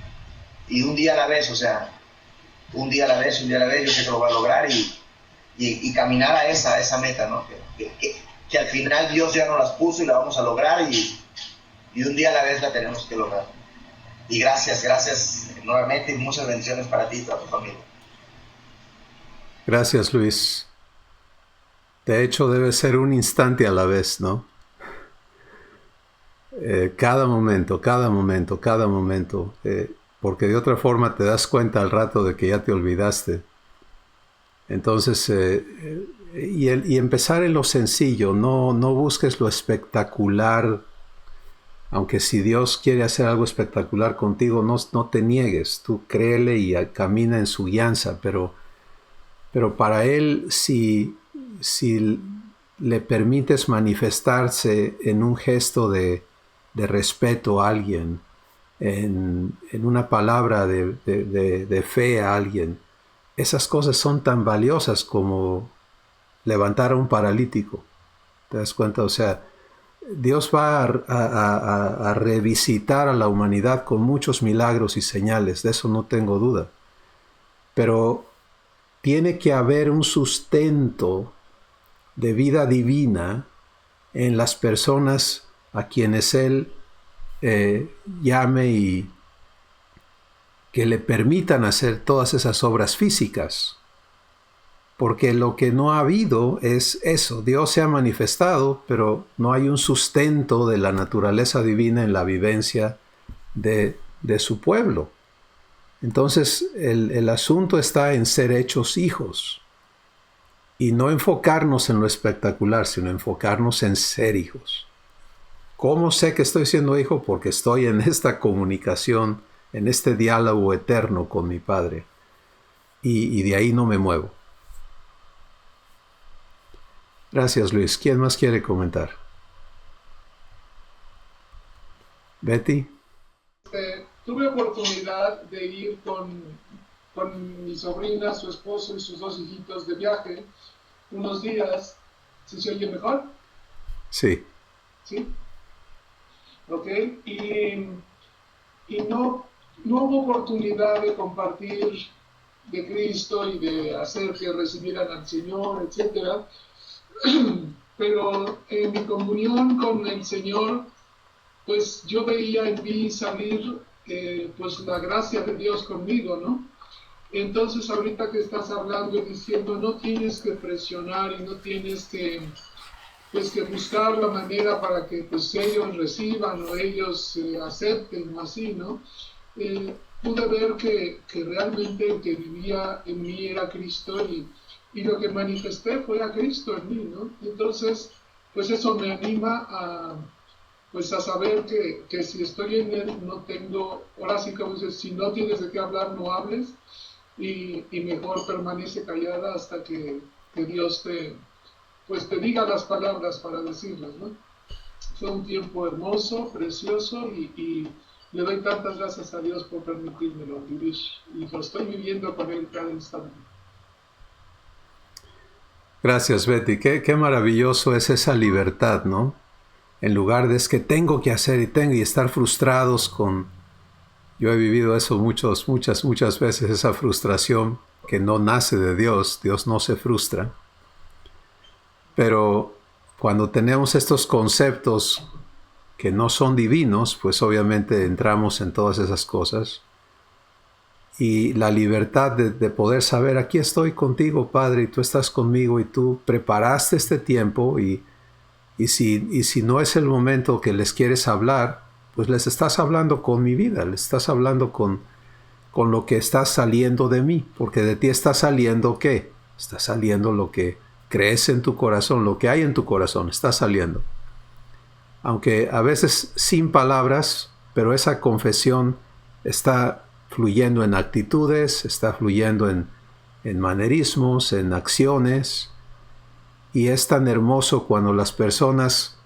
un día a la vez, o sea, un día a la vez, yo sé que lo voy a lograr y caminar a esa meta, ¿no? Que al final Dios ya nos las puso y la vamos a lograr y un día a la vez la tenemos que lograr. Y gracias nuevamente y muchas bendiciones para ti y para tu familia. Gracias, Luis. De hecho, debe ser un instante a la vez, ¿no? Cada momento, porque de otra forma te das cuenta al rato de que ya te olvidaste. Entonces, y empezar en lo sencillo, no busques lo espectacular, aunque si Dios quiere hacer algo espectacular contigo, no te niegues, tú créele y camina en su guianza, pero para Él, si le permites manifestarse en un gesto de respeto a alguien, en una palabra de fe a alguien, esas cosas son tan valiosas como levantar a un paralítico. ¿Te das cuenta? O sea, Dios va a revisitar a la humanidad con muchos milagros y señales, de eso no tengo duda. Pero tiene que haber un sustento de vida divina en las personas a quienes Él llame y que le permitan hacer todas esas obras físicas. Porque lo que no ha habido es eso. Dios se ha manifestado, pero no hay un sustento de la naturaleza divina en la vivencia de su pueblo. Entonces el asunto está en ser hechos hijos. Y no enfocarnos en lo espectacular, sino enfocarnos en ser hijos. ¿Cómo sé que estoy siendo hijo? Porque estoy en esta comunicación, en este diálogo eterno con mi Padre. Y de ahí no me muevo. Gracias, Luis. ¿Quién más quiere comentar? Betty. Tuve oportunidad de ir con mi sobrina, su esposo y sus dos hijitos de viaje unos días. ¿Sí se oye mejor? Sí. ¿Sí? ¿Ok? Y no hubo oportunidad de compartir de Cristo y de hacer que recibieran al Señor, etcétera. Pero en mi comunión con el Señor, pues yo veía en mí salir pues la gracia de Dios conmigo, ¿no? Entonces ahorita que estás hablando y diciendo no tienes que presionar y no tienes que pues que buscar la manera para que pues ellos reciban o ellos acepten o así, ¿no? Pude ver que realmente el que vivía en mí era Cristo y lo que manifesté fue a Cristo en mí, ¿no? Entonces, pues eso me anima pues a saber que si estoy en Él no tengo, ahora sí como dices, si no tienes de qué hablar, no hables y mejor permanece callada hasta que Dios pues te diga las palabras para decirlas, ¿no? Fue un tiempo hermoso, precioso y le doy tantas gracias a Dios por permitírmelo vivir y lo estoy viviendo con Él cada instante. Gracias, Betty. Qué maravilloso es esa libertad, ¿no? En lugar de es que tengo que hacer y estar frustrados con... Yo he vivido eso muchas veces, esa frustración que no nace de Dios. Dios no se frustra. Pero cuando tenemos estos conceptos que no son divinos, pues obviamente entramos en todas esas cosas. Y la libertad de poder saber, aquí estoy contigo, Padre, y tú estás conmigo, y tú preparaste este tiempo, y si no es el momento que les quieres hablar, pues les estás hablando con mi vida, les estás hablando con lo que está saliendo de mí, porque de ti está saliendo ¿qué? Está saliendo lo que crees en tu corazón, lo que hay en tu corazón, está saliendo. Aunque a veces sin palabras, pero esa confesión está fluyendo en actitudes, está fluyendo en manerismos, en acciones, y es tan hermoso cuando las personas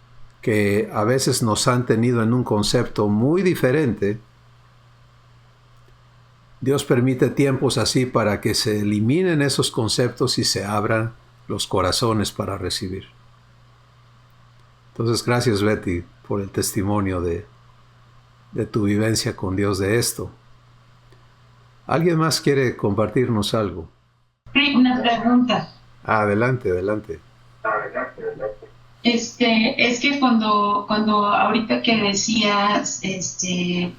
que a veces nos han tenido en un concepto muy diferente, Dios permite tiempos así para que se eliminen esos conceptos y se abran los corazones para recibir. Entonces, gracias, Betty, por el testimonio de tu vivencia con Dios de esto. ¿Alguien más quiere compartirnos algo? Una pregunta. Adelante. Es que cuando ahorita que decías que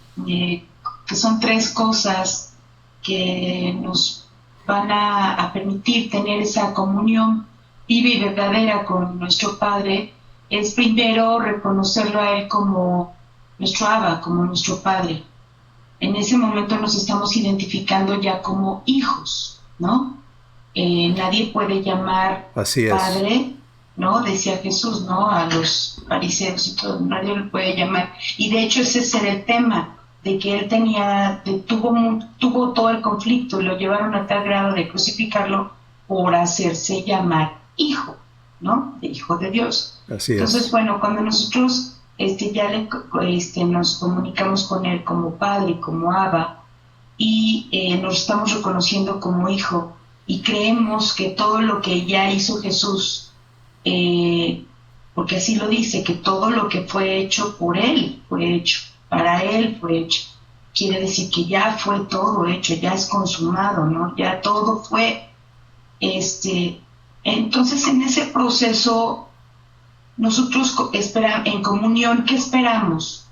son tres cosas que nos van a permitir tener esa comunión viva y verdadera con nuestro Padre, es primero reconocerlo a Él como nuestro Abba, como nuestro Padre. En ese momento nos estamos identificando ya como hijos, ¿no? Nadie puede llamar Padre, ¿no? Decía Jesús, ¿no? A los fariseos y todo, nadie lo puede llamar. Y de hecho ese era el tema, de que él tuvo todo el conflicto y lo llevaron a tal grado de crucificarlo por hacerse llamar hijo, ¿no? De hijo de Dios. Así es. Entonces, bueno, cuando nosotros nos comunicamos con él como padre, como Abba, y nos estamos reconociendo como hijo, y creemos que todo lo que ya hizo Jesús, porque así lo dice, que todo lo que fue hecho por él fue hecho, para él fue hecho, quiere decir que ya fue todo hecho, ya es consumado, ¿no? Ya todo fue, entonces en ese proceso nosotros en comunión, ¿qué esperamos?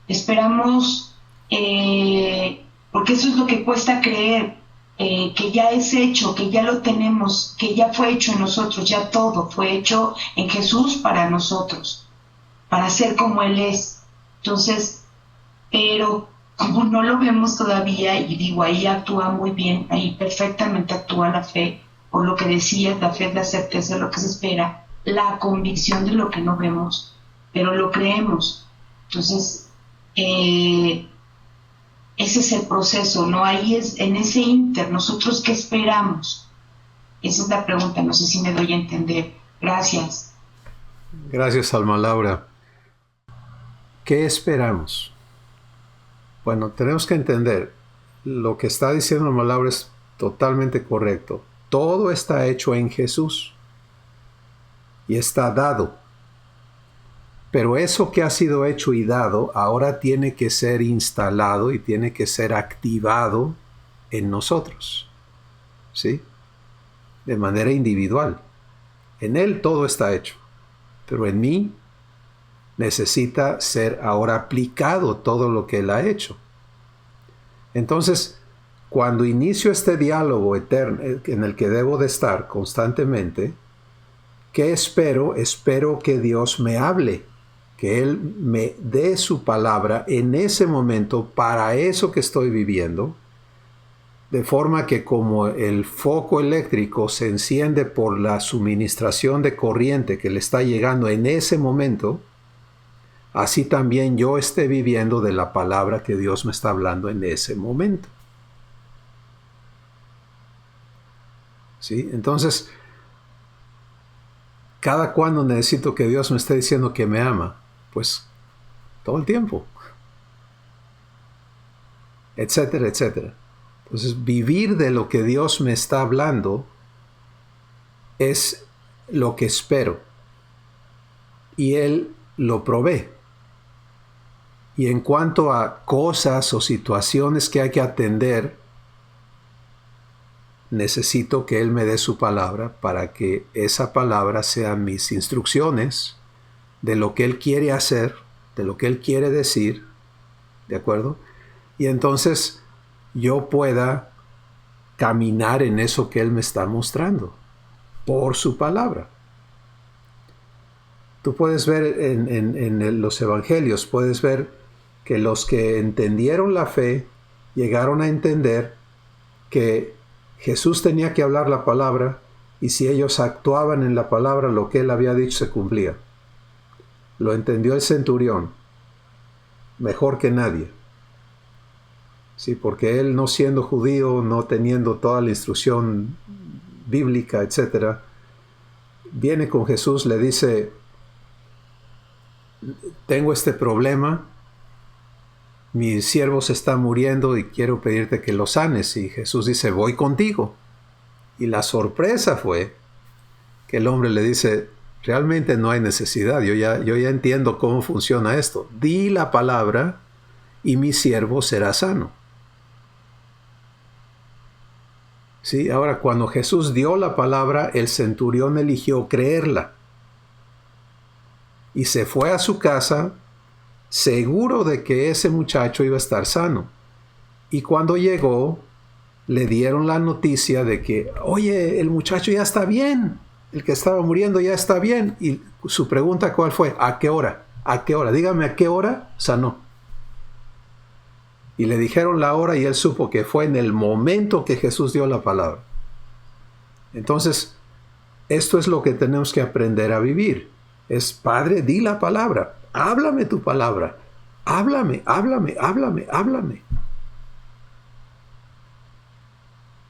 Esperamos, porque eso es lo que cuesta creer, que ya es hecho, que ya lo tenemos, que ya fue hecho en nosotros, ya todo fue hecho en Jesús para nosotros, para ser como Él es. Entonces, pero como no lo vemos todavía, y digo, ahí actúa muy bien, ahí perfectamente actúa la fe, por lo que decías, la fe es la certeza de lo que se espera, la convicción de lo que no vemos, pero lo creemos. Entonces, ese es el proceso, ¿no? Ahí es, en ese ínter, ¿nosotros qué esperamos? Esa es la pregunta, no sé si me doy a entender. Gracias. Gracias, Alma Laura. ¿Qué esperamos? Bueno, tenemos que entender, lo que está diciendo Alma Laura es totalmente correcto. Todo está hecho en Jesús y está dado. Pero eso que ha sido hecho y dado ahora tiene que ser instalado y tiene que ser activado en nosotros, ¿sí? De manera individual. En Él todo está hecho, pero en mí necesita ser ahora aplicado todo lo que Él ha hecho. Entonces, cuando inicio este diálogo eterno en el que debo de estar constantemente, ¿qué espero? Espero que Dios me hable, que Él me dé su palabra en ese momento para eso que estoy viviendo, de forma que como el foco eléctrico se enciende por la suministración de corriente que le está llegando en ese momento, así también yo esté viviendo de la palabra que Dios me está hablando en ese momento. ¿Sí? Entonces, ¿cada cuándo necesito que Dios me esté diciendo que me ama? Pues todo el tiempo. Etcétera, etcétera. Entonces, vivir de lo que Dios me está hablando es lo que espero. Y Él lo provee. Y en cuanto a cosas o situaciones que hay que atender, necesito que Él me dé su palabra para que esa palabra sean mis instrucciones de lo que Él quiere hacer, de lo que Él quiere decir, ¿de acuerdo? Y entonces yo pueda caminar en eso que Él me está mostrando, por su palabra. Tú puedes ver en los evangelios, puedes ver que los que entendieron la fe llegaron a entender que Jesús tenía que hablar la palabra y si ellos actuaban en la palabra, lo que Él había dicho se cumplía. Lo entendió el centurión mejor que nadie. Sí, porque él, no siendo judío, no teniendo toda la instrucción bíblica, etc., viene con Jesús, le dice: tengo este problema, mi siervo se está muriendo y quiero pedirte que lo sanes. Y Jesús dice: voy contigo. Y la sorpresa fue que el hombre le dice: realmente no hay necesidad, yo ya entiendo cómo funciona esto. Di la palabra y mi siervo será sano. Sí, ahora cuando Jesús dio la palabra, el centurión eligió creerla. Y se fue a su casa seguro de que ese muchacho iba a estar sano. Y cuando llegó, le dieron la noticia de que, oye, el muchacho ya está bien, el que estaba muriendo ya está bien. Y su pregunta, ¿cuál fue? ¿A qué hora? ¿A qué hora? Dígame, ¿a qué hora sanó? Y le dijeron la hora y él supo que fue en el momento que Jesús dio la palabra. Entonces, esto es lo que tenemos que aprender a vivir. Es: Padre, di la palabra. Háblame tu palabra. Háblame, háblame, háblame, háblame.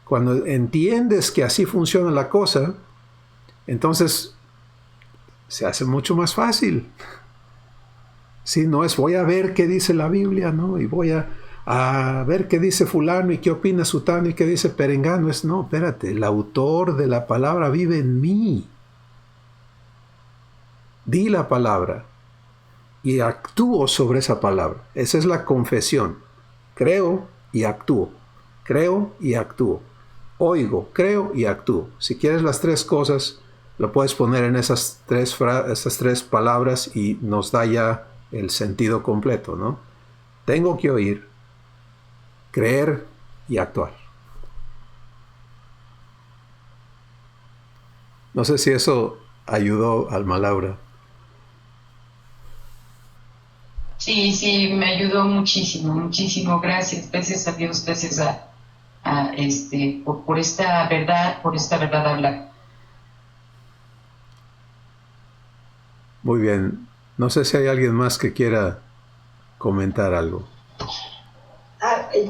Cuando entiendes que así funciona la cosa, entonces se hace mucho más fácil. Sí, no es voy a ver qué dice la Biblia, ¿no? Y voy a ver qué dice fulano y qué opina sutano y qué dice perengano. Es, no, espérate, el autor de la palabra vive en mí. Di la palabra y actúo sobre esa palabra. Esa es la confesión. Creo y actúo. Creo y actúo. Oigo, creo y actúo. Si quieres las tres cosas, lo puedes poner en esas tres palabras y nos da ya el sentido completo, ¿no? Tengo que oír, creer y actuar. No sé si eso ayudó, Alma Laura. Sí, me ayudó muchísimo, muchísimo. Gracias a Dios, gracias por esta verdad hablar. Muy bien. No sé si hay alguien más que quiera comentar algo.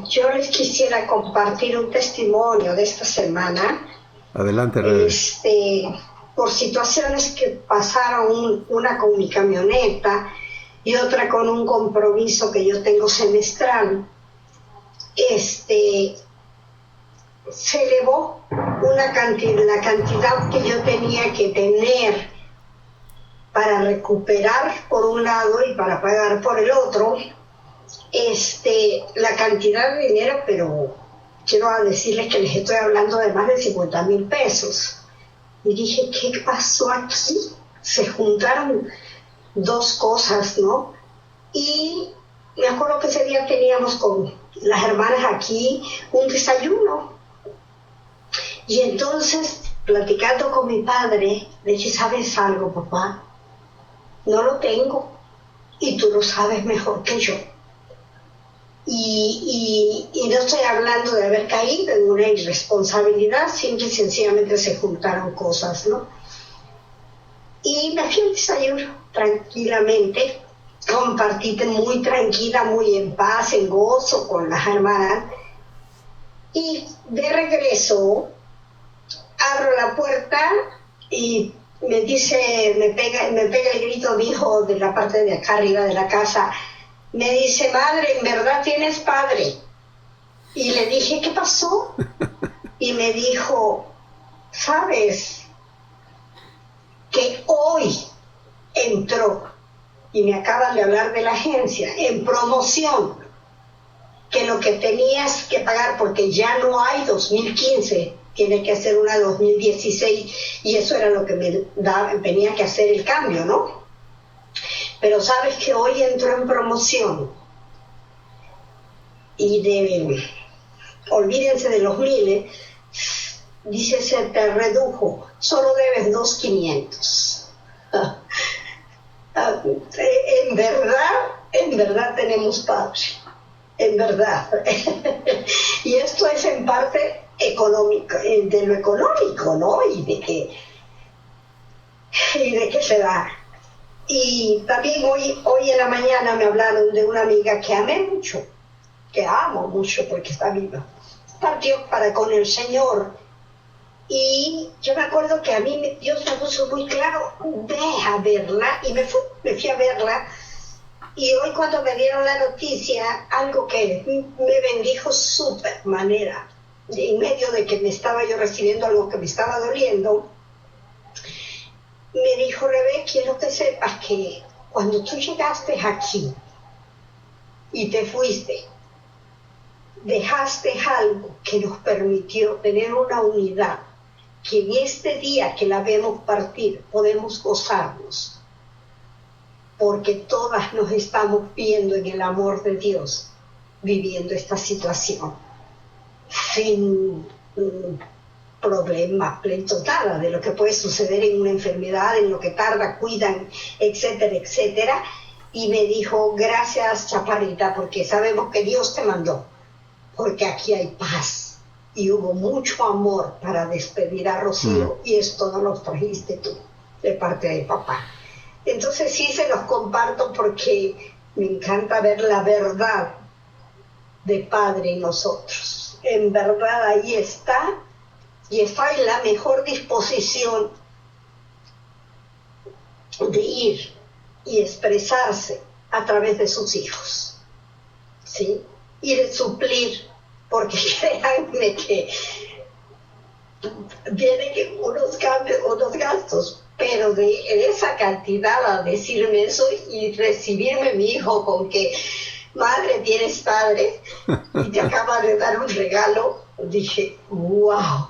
Yo les quisiera compartir un testimonio de esta semana. Adelante, Rebe. Por situaciones que pasaron, una con mi camioneta y otra con un compromiso que yo tengo semestral. Se elevó la cantidad que yo tenía que tener para recuperar por un lado y para pagar por el otro la cantidad de dinero, pero quiero decirles que les estoy hablando de más de 50,000 pesos. Y dije, ¿qué pasó aquí? Se juntaron dos cosas, ¿no? Y me acuerdo que ese día teníamos con las hermanas aquí un desayuno. Y entonces, platicando con mi padre, le dije, ¿sabes algo, papá? No lo tengo y tú lo sabes mejor que yo. Y no estoy hablando de haber caído en una irresponsabilidad, simple y sencillamente se juntaron cosas, ¿no? Y me fui al desayuno tranquilamente, compartí muy tranquila, muy en paz, en gozo con las hermanas. Y de regreso, abro la puerta y me dice, me pega el grito mi hijo de la parte de acá arriba de la casa. Me dice, madre, ¿en verdad tienes padre? Y le dije, ¿qué pasó? Y me dijo, ¿sabes que hoy entró, y me acaban de hablar de la agencia, en promoción, que lo que tenías que pagar, porque ya no hay 2015, tiene que hacer una 2016, y eso era lo que tenía que hacer el cambio, ¿no? Pero sabes que hoy entró en promoción y olvídense de los miles, dice, se te redujo, solo debes 2,500. En verdad tenemos padre, en verdad. Y esto es en parte económico, de lo económico, ¿no? Y de que se da. Y también hoy en la mañana me hablaron de una amiga que amé mucho, que amo mucho porque está viva. Partió para con el Señor. Y yo me acuerdo que a mí Dios me puso muy claro, ve a verla. Y me fui a verla. Y hoy cuando me dieron la noticia, algo que me bendijo súper manera, en medio de que me estaba yo recibiendo algo que me estaba doliendo, me dijo, Rebe, quiero que sepas que cuando tú llegaste aquí y te fuiste, dejaste algo que nos permitió tener una unidad, que en este día que la vemos partir podemos gozarnos, porque todas nos estamos viendo en el amor de Dios, viviendo esta situación, sin problemas, pleitos, de lo que puede suceder en una enfermedad, en lo que tarda, cuidan, etcétera, etcétera. Y me dijo, gracias, chaparrita, porque sabemos que Dios te mandó, porque aquí hay paz. Y hubo mucho amor para despedir a Rocío, y esto no lo trajiste tú, de parte de papá. Entonces sí se los comparto porque me encanta ver la verdad de Padre en nosotros. En verdad ahí está, y está en la mejor disposición de ir y expresarse a través de sus hijos, ¿sí? Y de suplir, porque créanme que vienen unos cambios, unos gastos, pero de esa cantidad a decirme eso y recibirme mi hijo con que, madre, tienes padre, y te acaba de dar un regalo, dije, wow.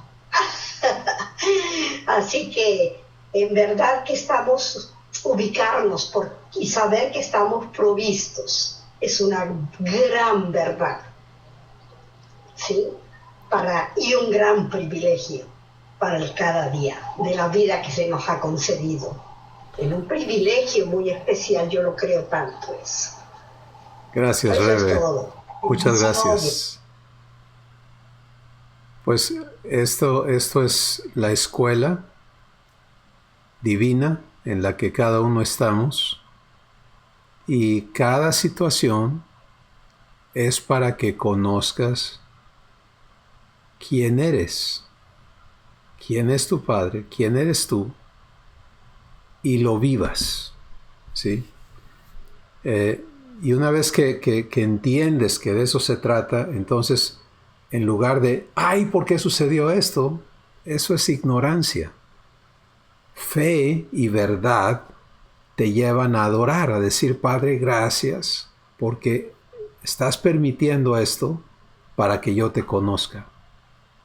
Así que en verdad que estamos ubicarnos y saber que estamos provistos es una gran verdad, ¿sí? Y un gran privilegio para el cada día de la vida que se nos ha concedido. Es un privilegio muy especial, yo lo creo tanto eso. Gracias, Rebe. Muchas gracias. Pues esto es la escuela divina en la que cada uno estamos, y cada situación es para que conozcas quién eres, quién es tu Padre, quién eres tú, y lo vivas, ¿sí? Y una vez que entiendes que de eso se trata, entonces, en lugar de, ay, ¿por qué sucedió esto? Eso es ignorancia. Fe y verdad te llevan a adorar, a decir, Padre, gracias, porque estás permitiendo esto para que yo te conozca,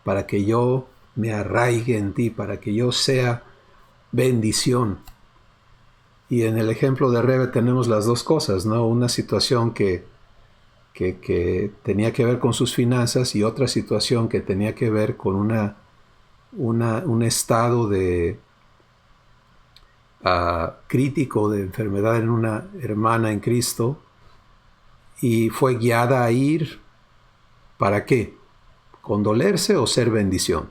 para que yo me arraigue en ti, para que yo sea bendición. Y en el ejemplo de Rebe tenemos las dos cosas, ¿no? Una situación que tenía que ver con sus finanzas y otra situación que tenía que ver con un estado de crítico de enfermedad en una hermana en Cristo, y fue guiada a ir, ¿para qué? ¿Condolerse o ser bendición?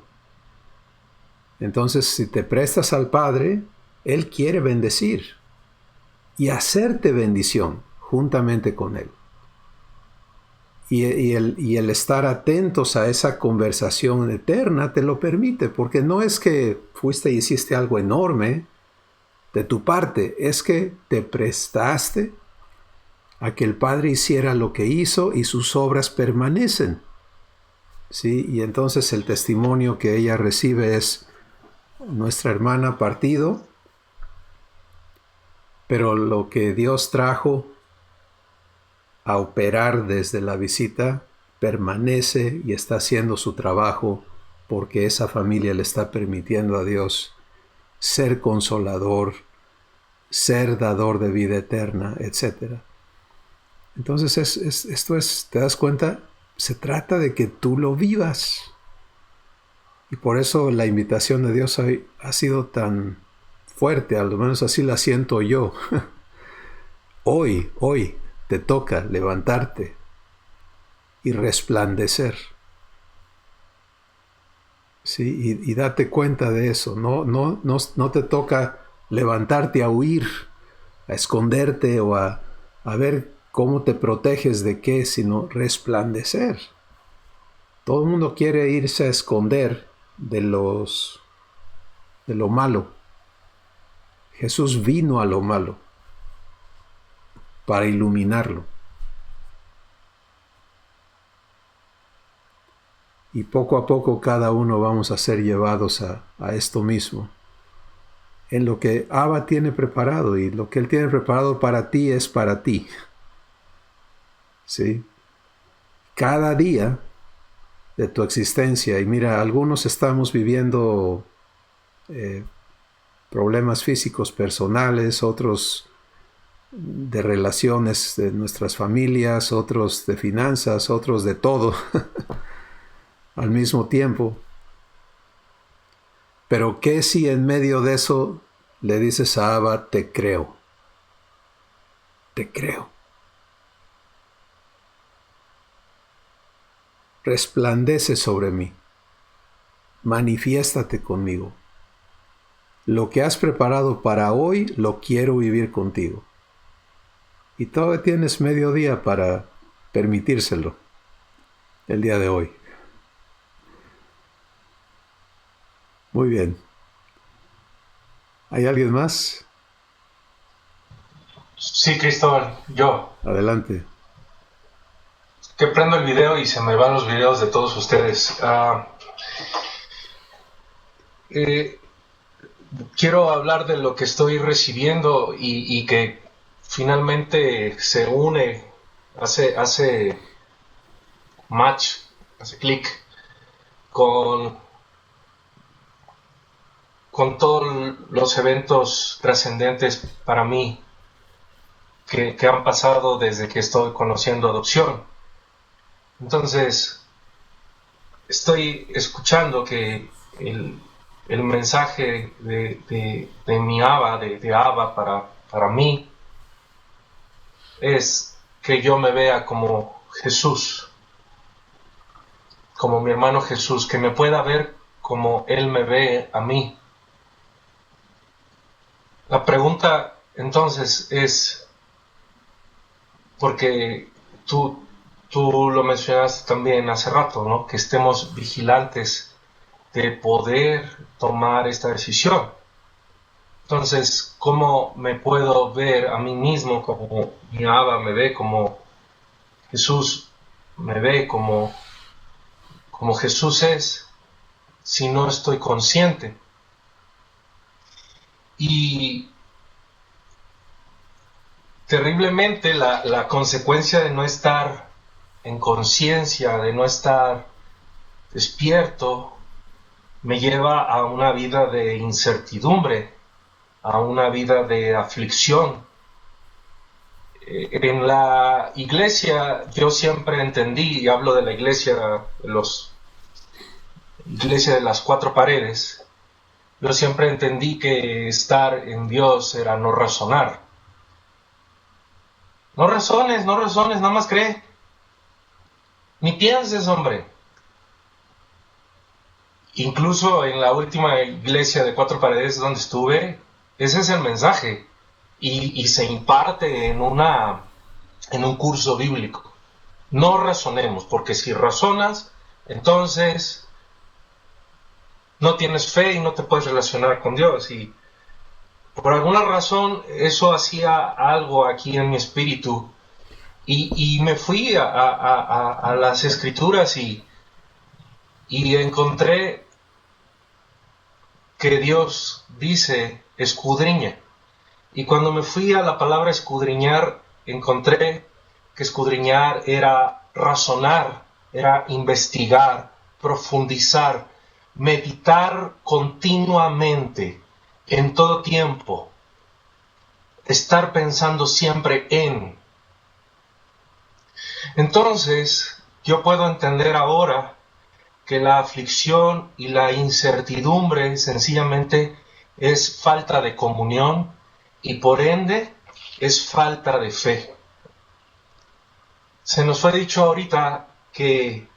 Entonces, si te prestas al Padre, Él quiere bendecir y hacerte bendición juntamente con Él. Y el estar atentos a esa conversación eterna te lo permite, porque no es que fuiste y hiciste algo enorme de tu parte, es que te prestaste a que el Padre hiciera lo que hizo y sus obras permanecen. ¿Sí? Y entonces el testimonio que ella recibe es: nuestra hermana partido, pero lo que Dios trajo a operar desde la visita permanece y está haciendo su trabajo, porque esa familia le está permitiendo a Dios ser consolador, ser dador de vida eterna, etc. Entonces esto es, ¿te das cuenta? Se trata de que tú lo vivas. Y por eso la invitación de Dios hoy ha sido tan fuerte, al menos así la siento yo. Hoy te toca levantarte y resplandecer. ¿Sí? Y date cuenta de eso. No te toca levantarte a huir, a esconderte o a ver cómo te proteges de qué, sino resplandecer. Todo el mundo quiere irse a esconder de lo malo. Jesús vino a lo malo para iluminarlo. Y poco a poco cada uno vamos a ser llevados a esto mismo, en lo que Abba tiene preparado, y lo que Él tiene preparado para ti es para ti. ¿Sí? Cada día de tu existencia, y mira, algunos estamos viviendo problemas físicos personales, otros de relaciones de nuestras familias, otros de finanzas, otros de todo al mismo tiempo. Pero ¿qué si en medio de eso le dices a Abba, te creo? Te creo. Resplandece sobre mí. Manifiéstate conmigo. Lo que has preparado para hoy lo quiero vivir contigo. Y todavía tienes medio día para permitírselo el día de hoy. Muy bien. ¿Hay alguien más? Sí, Cristóbal, yo. Adelante. Que prendo el video y se me van los videos de todos ustedes. Quiero hablar de lo que estoy recibiendo y que finalmente se une, hace match, hace clic con todos los eventos trascendentes para mí que han pasado desde que estoy conociendo adopción. Entonces, estoy escuchando que el mensaje de mi Abba, de Abba para mí, es que yo me vea como Jesús, como mi hermano Jesús, que me pueda ver como Él me ve a mí. La pregunta entonces es, porque tú lo mencionaste también hace rato, ¿no? Que estemos vigilantes de poder tomar esta decisión. Entonces, ¿cómo me puedo ver a mí mismo como mi Abba me ve, como Jesús me ve, como Jesús es, si no estoy consciente? Y terriblemente la consecuencia de no estar en conciencia, de no estar despierto, me lleva a una vida de incertidumbre, a una vida de aflicción. En la iglesia yo siempre entendí, y hablo de la iglesia de las cuatro paredes, yo siempre entendí que estar en Dios era no razonar. No razones, nada más cree. Ni pienses, hombre. Incluso en la última iglesia de cuatro paredes donde estuve, ese es el mensaje. Y se imparte en un curso bíblico. No razonemos, porque si razonas, entonces no tienes fe y no te puedes relacionar con Dios. Y por alguna razón eso hacía algo aquí en mi espíritu. Y me fui a las escrituras y encontré que Dios dice escudriña. Y cuando me fui a la palabra escudriñar, encontré que escudriñar era razonar, era investigar, profundizar, meditar continuamente, en todo tiempo, estar pensando siempre en. Entonces, yo puedo entender ahora que la aflicción y la incertidumbre sencillamente es falta de comunión y por ende es falta de fe. Se nos fue dicho ahorita que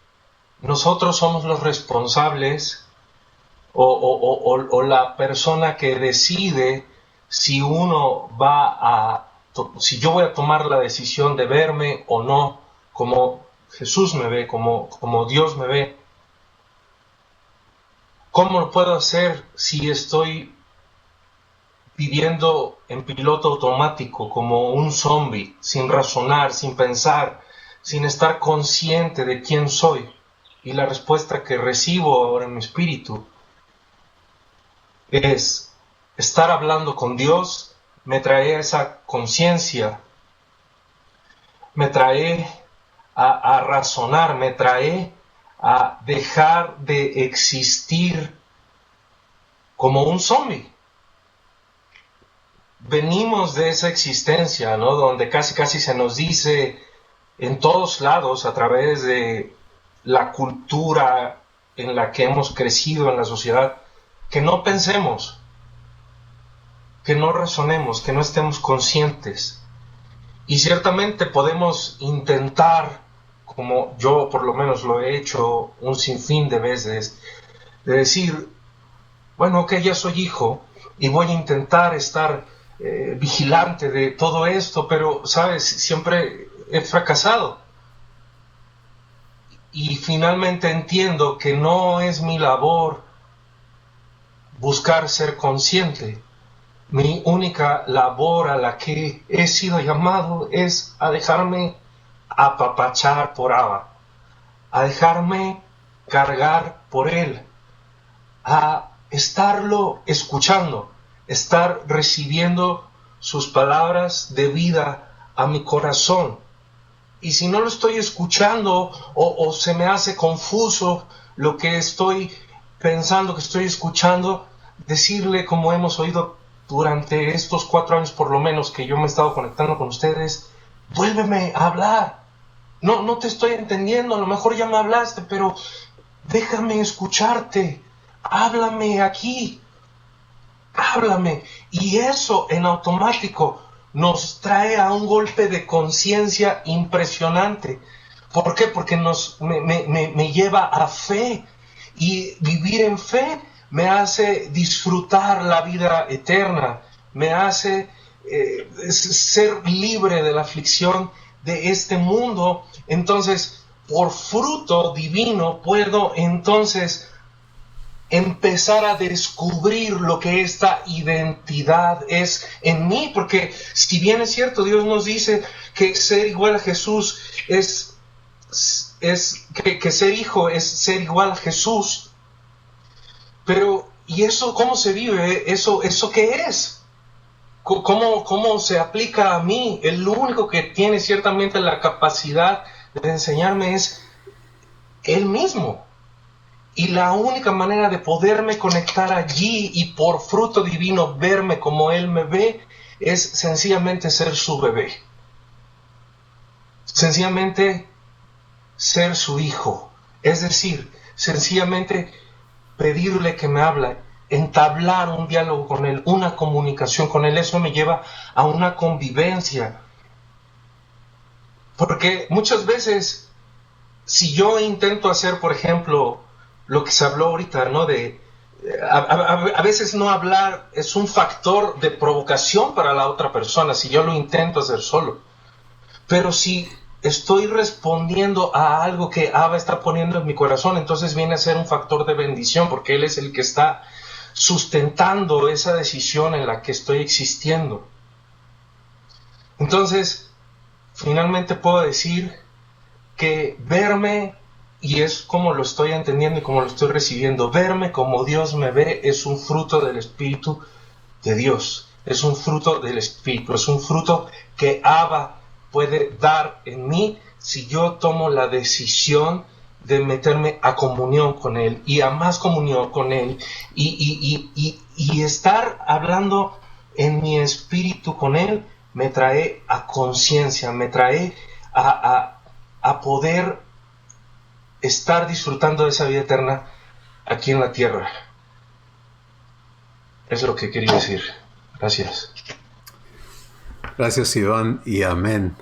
nosotros somos los responsables o la persona que decide si si yo voy a tomar la decisión de verme o no como Jesús me ve, como Dios me ve. ¿Cómo lo puedo hacer si estoy viviendo en piloto automático como un zombie, sin razonar, sin pensar, sin estar consciente de quién soy? Y la respuesta que recibo ahora en mi espíritu es estar hablando con Dios, me trae esa conciencia, me trae a razonar, me trae a dejar de existir como un zombie. Venimos de esa existencia, ¿no? Donde casi se nos dice en todos lados, a través de la cultura en la que hemos crecido en la sociedad, que no pensemos, que no razonemos, que no estemos conscientes. Y ciertamente podemos intentar, como yo por lo menos lo he hecho un sinfín de veces, de decir, bueno, ok, ya soy hijo y voy a intentar estar vigilante de todo esto, pero, ¿sabes? Siempre he fracasado. Y finalmente entiendo que no es mi labor buscar ser consciente. Mi única labor a la que he sido llamado es a dejarme apapachar por Abba, a dejarme cargar por Él, a estarlo escuchando, estar recibiendo sus palabras de vida a mi corazón. Y si no lo estoy escuchando o se me hace confuso lo que estoy pensando, que estoy escuchando, decirle, como hemos oído durante estos 4 años por lo menos que yo me he estado conectando con ustedes, vuélveme a hablar. No te estoy entendiendo, a lo mejor ya me hablaste, pero déjame escucharte. Háblame aquí. Háblame. Y eso en automático nos trae a un golpe de conciencia impresionante. ¿Por qué? Porque me lleva a fe. Y vivir en fe me hace disfrutar la vida eterna. Me hace ser libre de la aflicción de este mundo. Entonces, por fruto divino puedo entonces empezar a descubrir lo que esta identidad es en mí, porque si bien es cierto, Dios nos dice que ser igual a Jesús que ser hijo es ser igual a Jesús, pero ¿y eso cómo se vive? ¿Eso qué es? ¿Cómo se aplica a mí? El único que tiene ciertamente la capacidad de enseñarme es Él mismo. Y la única manera de poderme conectar allí y por fruto divino verme como Él me ve es sencillamente ser su bebé. Sencillamente ser su hijo. Es decir, sencillamente pedirle que me hable, entablar un diálogo con Él, una comunicación con Él. Eso me lleva a una convivencia. Porque muchas veces, si yo intento hacer, por ejemplo, lo que se habló ahorita, ¿no? A veces no hablar es un factor de provocación para la otra persona, si yo lo intento hacer solo. Pero si estoy respondiendo a algo que Abba está poniendo en mi corazón, entonces viene a ser un factor de bendición, porque Él es el que está sustentando esa decisión en la que estoy existiendo. Entonces, finalmente puedo decir que verme, y es como lo estoy entendiendo y como lo estoy recibiendo, verme como Dios me ve es un fruto del Espíritu de Dios, es un fruto del Espíritu, es un fruto que Abba puede dar en mí si yo tomo la decisión de meterme a comunión con Él y a más comunión con Él y estar hablando en mi espíritu con Él me trae a conciencia, me trae a poder estar disfrutando de esa vida eterna aquí en la tierra. Eso es lo que quería decir. Gracias. Gracias, Iván, y amén.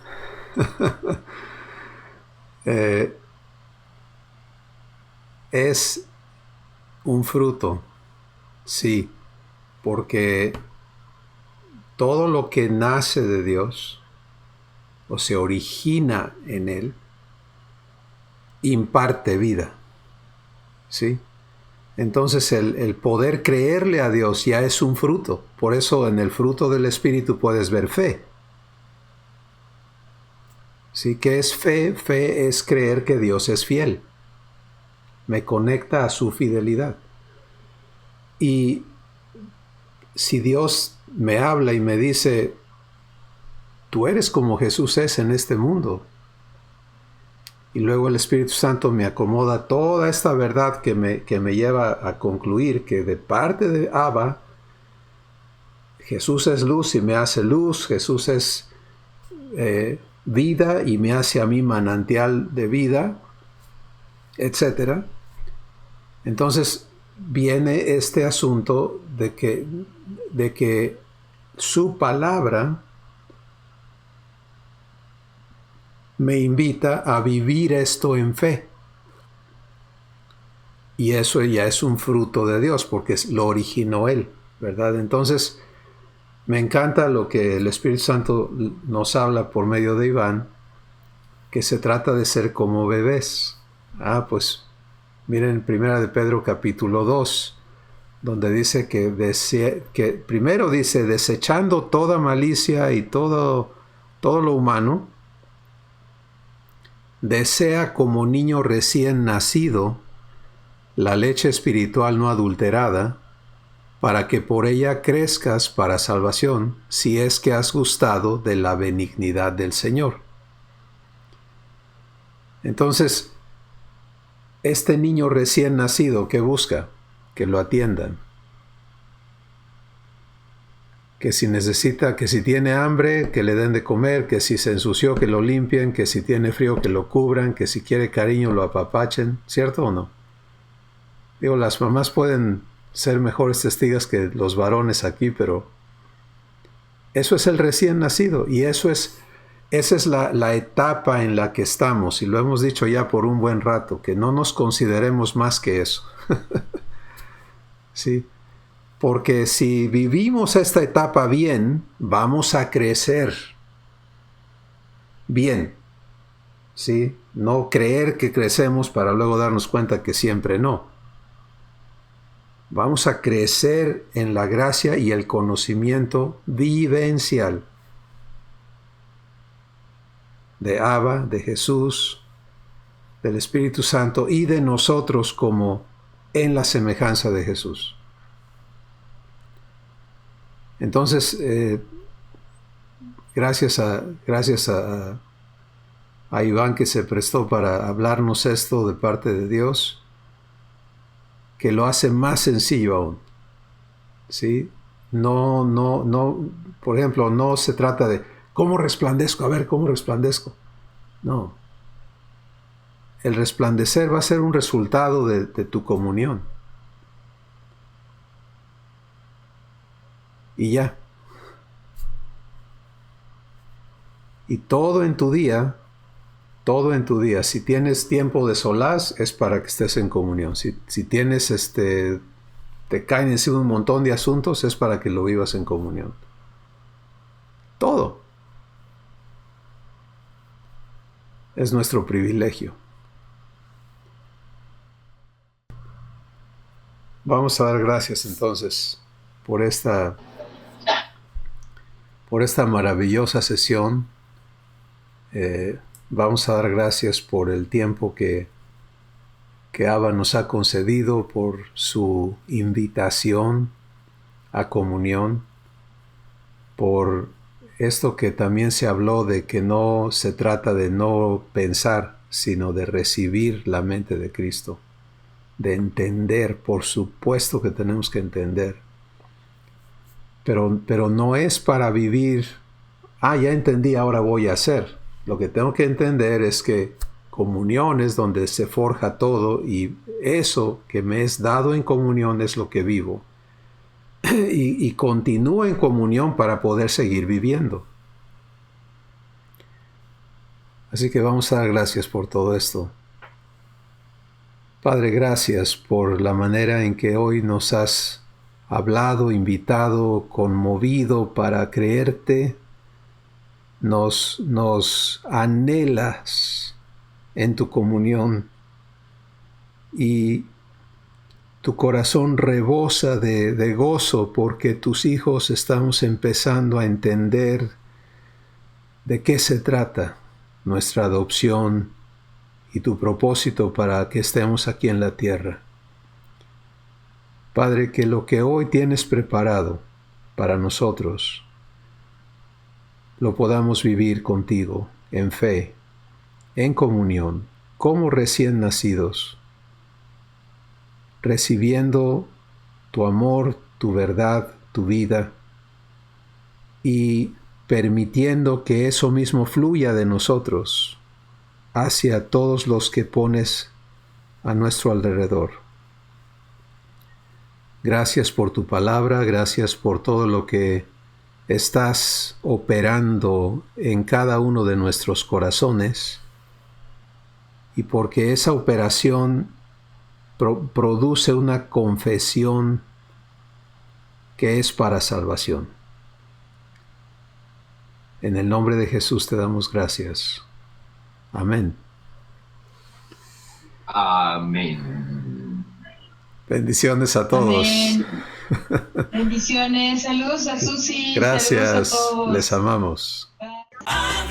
Es un fruto, sí, porque todo lo que nace de Dios o se origina en Él imparte vida, ¿sí? Entonces el poder creerle a Dios ya es un fruto. Por eso en el fruto del Espíritu puedes ver fe. ¿Sí? ¿Qué es fe? Fe es creer que Dios es fiel. Me conecta a su fidelidad. Y si Dios me habla y me dice, tú eres como Jesús es en este mundo, y luego el Espíritu Santo me acomoda toda esta verdad que me lleva a concluir que de parte de Abba, Jesús es luz y me hace luz, Jesús es vida y me hace a mí manantial de vida, etc. Entonces viene este asunto de que su palabra me invita a vivir esto en fe. Y eso ya es un fruto de Dios, porque lo originó Él, ¿verdad? Entonces, me encanta lo que el Espíritu Santo nos habla por medio de Iván, que se trata de ser como bebés. Pues, miren, 1 de Pedro capítulo 2, donde dice que primero dice, desechando toda malicia y todo lo humano, desea como niño recién nacido la leche espiritual no adulterada, para que por ella crezcas para salvación, si es que has gustado de la benignidad del Señor. Entonces, este niño recién nacido, ¿qué busca? Que lo atiendan. Que si necesita, que si tiene hambre, que le den de comer, que si se ensució, que lo limpien, que si tiene frío, que lo cubran, que si quiere cariño, lo apapachen, ¿cierto o no? Digo, las mamás pueden ser mejores testigas que los varones aquí, pero eso es el recién nacido y esa es la etapa en la que estamos, y lo hemos dicho ya por un buen rato, que no nos consideremos más que eso. ¿Sí? Porque si vivimos esta etapa bien, vamos a crecer bien, ¿sí? No creer que crecemos para luego darnos cuenta que siempre no. Vamos a crecer en la gracia y el conocimiento vivencial de Abba, de Jesús, del Espíritu Santo y de nosotros como en la semejanza de Jesús. Entonces, gracias a Iván que se prestó para hablarnos esto de parte de Dios, que lo hace más sencillo aún, ¿sí? No, por ejemplo, no se trata de ¿cómo resplandezco? A ver, ¿cómo resplandezco? No. El resplandecer va a ser un resultado de tu comunión. Y ya. Y todo en tu día, si tienes tiempo de solaz, es para que estés en comunión. Si tienes, te caen encima un montón de asuntos, es para que lo vivas en comunión. Todo. Es nuestro privilegio. Vamos a dar gracias entonces por esta maravillosa sesión. Vamos a dar gracias por el tiempo que Abba nos ha concedido, por su invitación a comunión, por esto que también se habló de que no se trata de no pensar, sino de recibir la mente de Cristo, de entender. Por supuesto que tenemos que entender, pero no es para vivir, ya entendí, ahora voy a hacer. Lo que tengo que entender es que comunión es donde se forja todo, y eso que me es dado en comunión es lo que vivo. Y continúo en comunión para poder seguir viviendo. Así que vamos a dar gracias por todo esto. Padre, gracias por la manera en que hoy nos has hablado, invitado, conmovido para creerte. Nos anhelas en tu comunión, y tu corazón rebosa de gozo porque tus hijos estamos empezando a entender de qué se trata nuestra adopción y tu propósito para que estemos aquí en la tierra. Padre, que lo que hoy tienes preparado para nosotros lo podamos vivir contigo en fe, en comunión, como recién nacidos, recibiendo tu amor, tu verdad, tu vida, y permitiendo que eso mismo fluya de nosotros hacia todos los que pones a nuestro alrededor. Gracias por tu palabra, gracias por todo lo que estás operando en cada uno de nuestros corazones, y porque esa operación produce una confesión que es para salvación. En el nombre de Jesús te damos gracias. Amén. Amén. Bendiciones a todos. Amén. Bendiciones. Saludos a Susi. Gracias. Saludos a todos. Les amamos. Bye.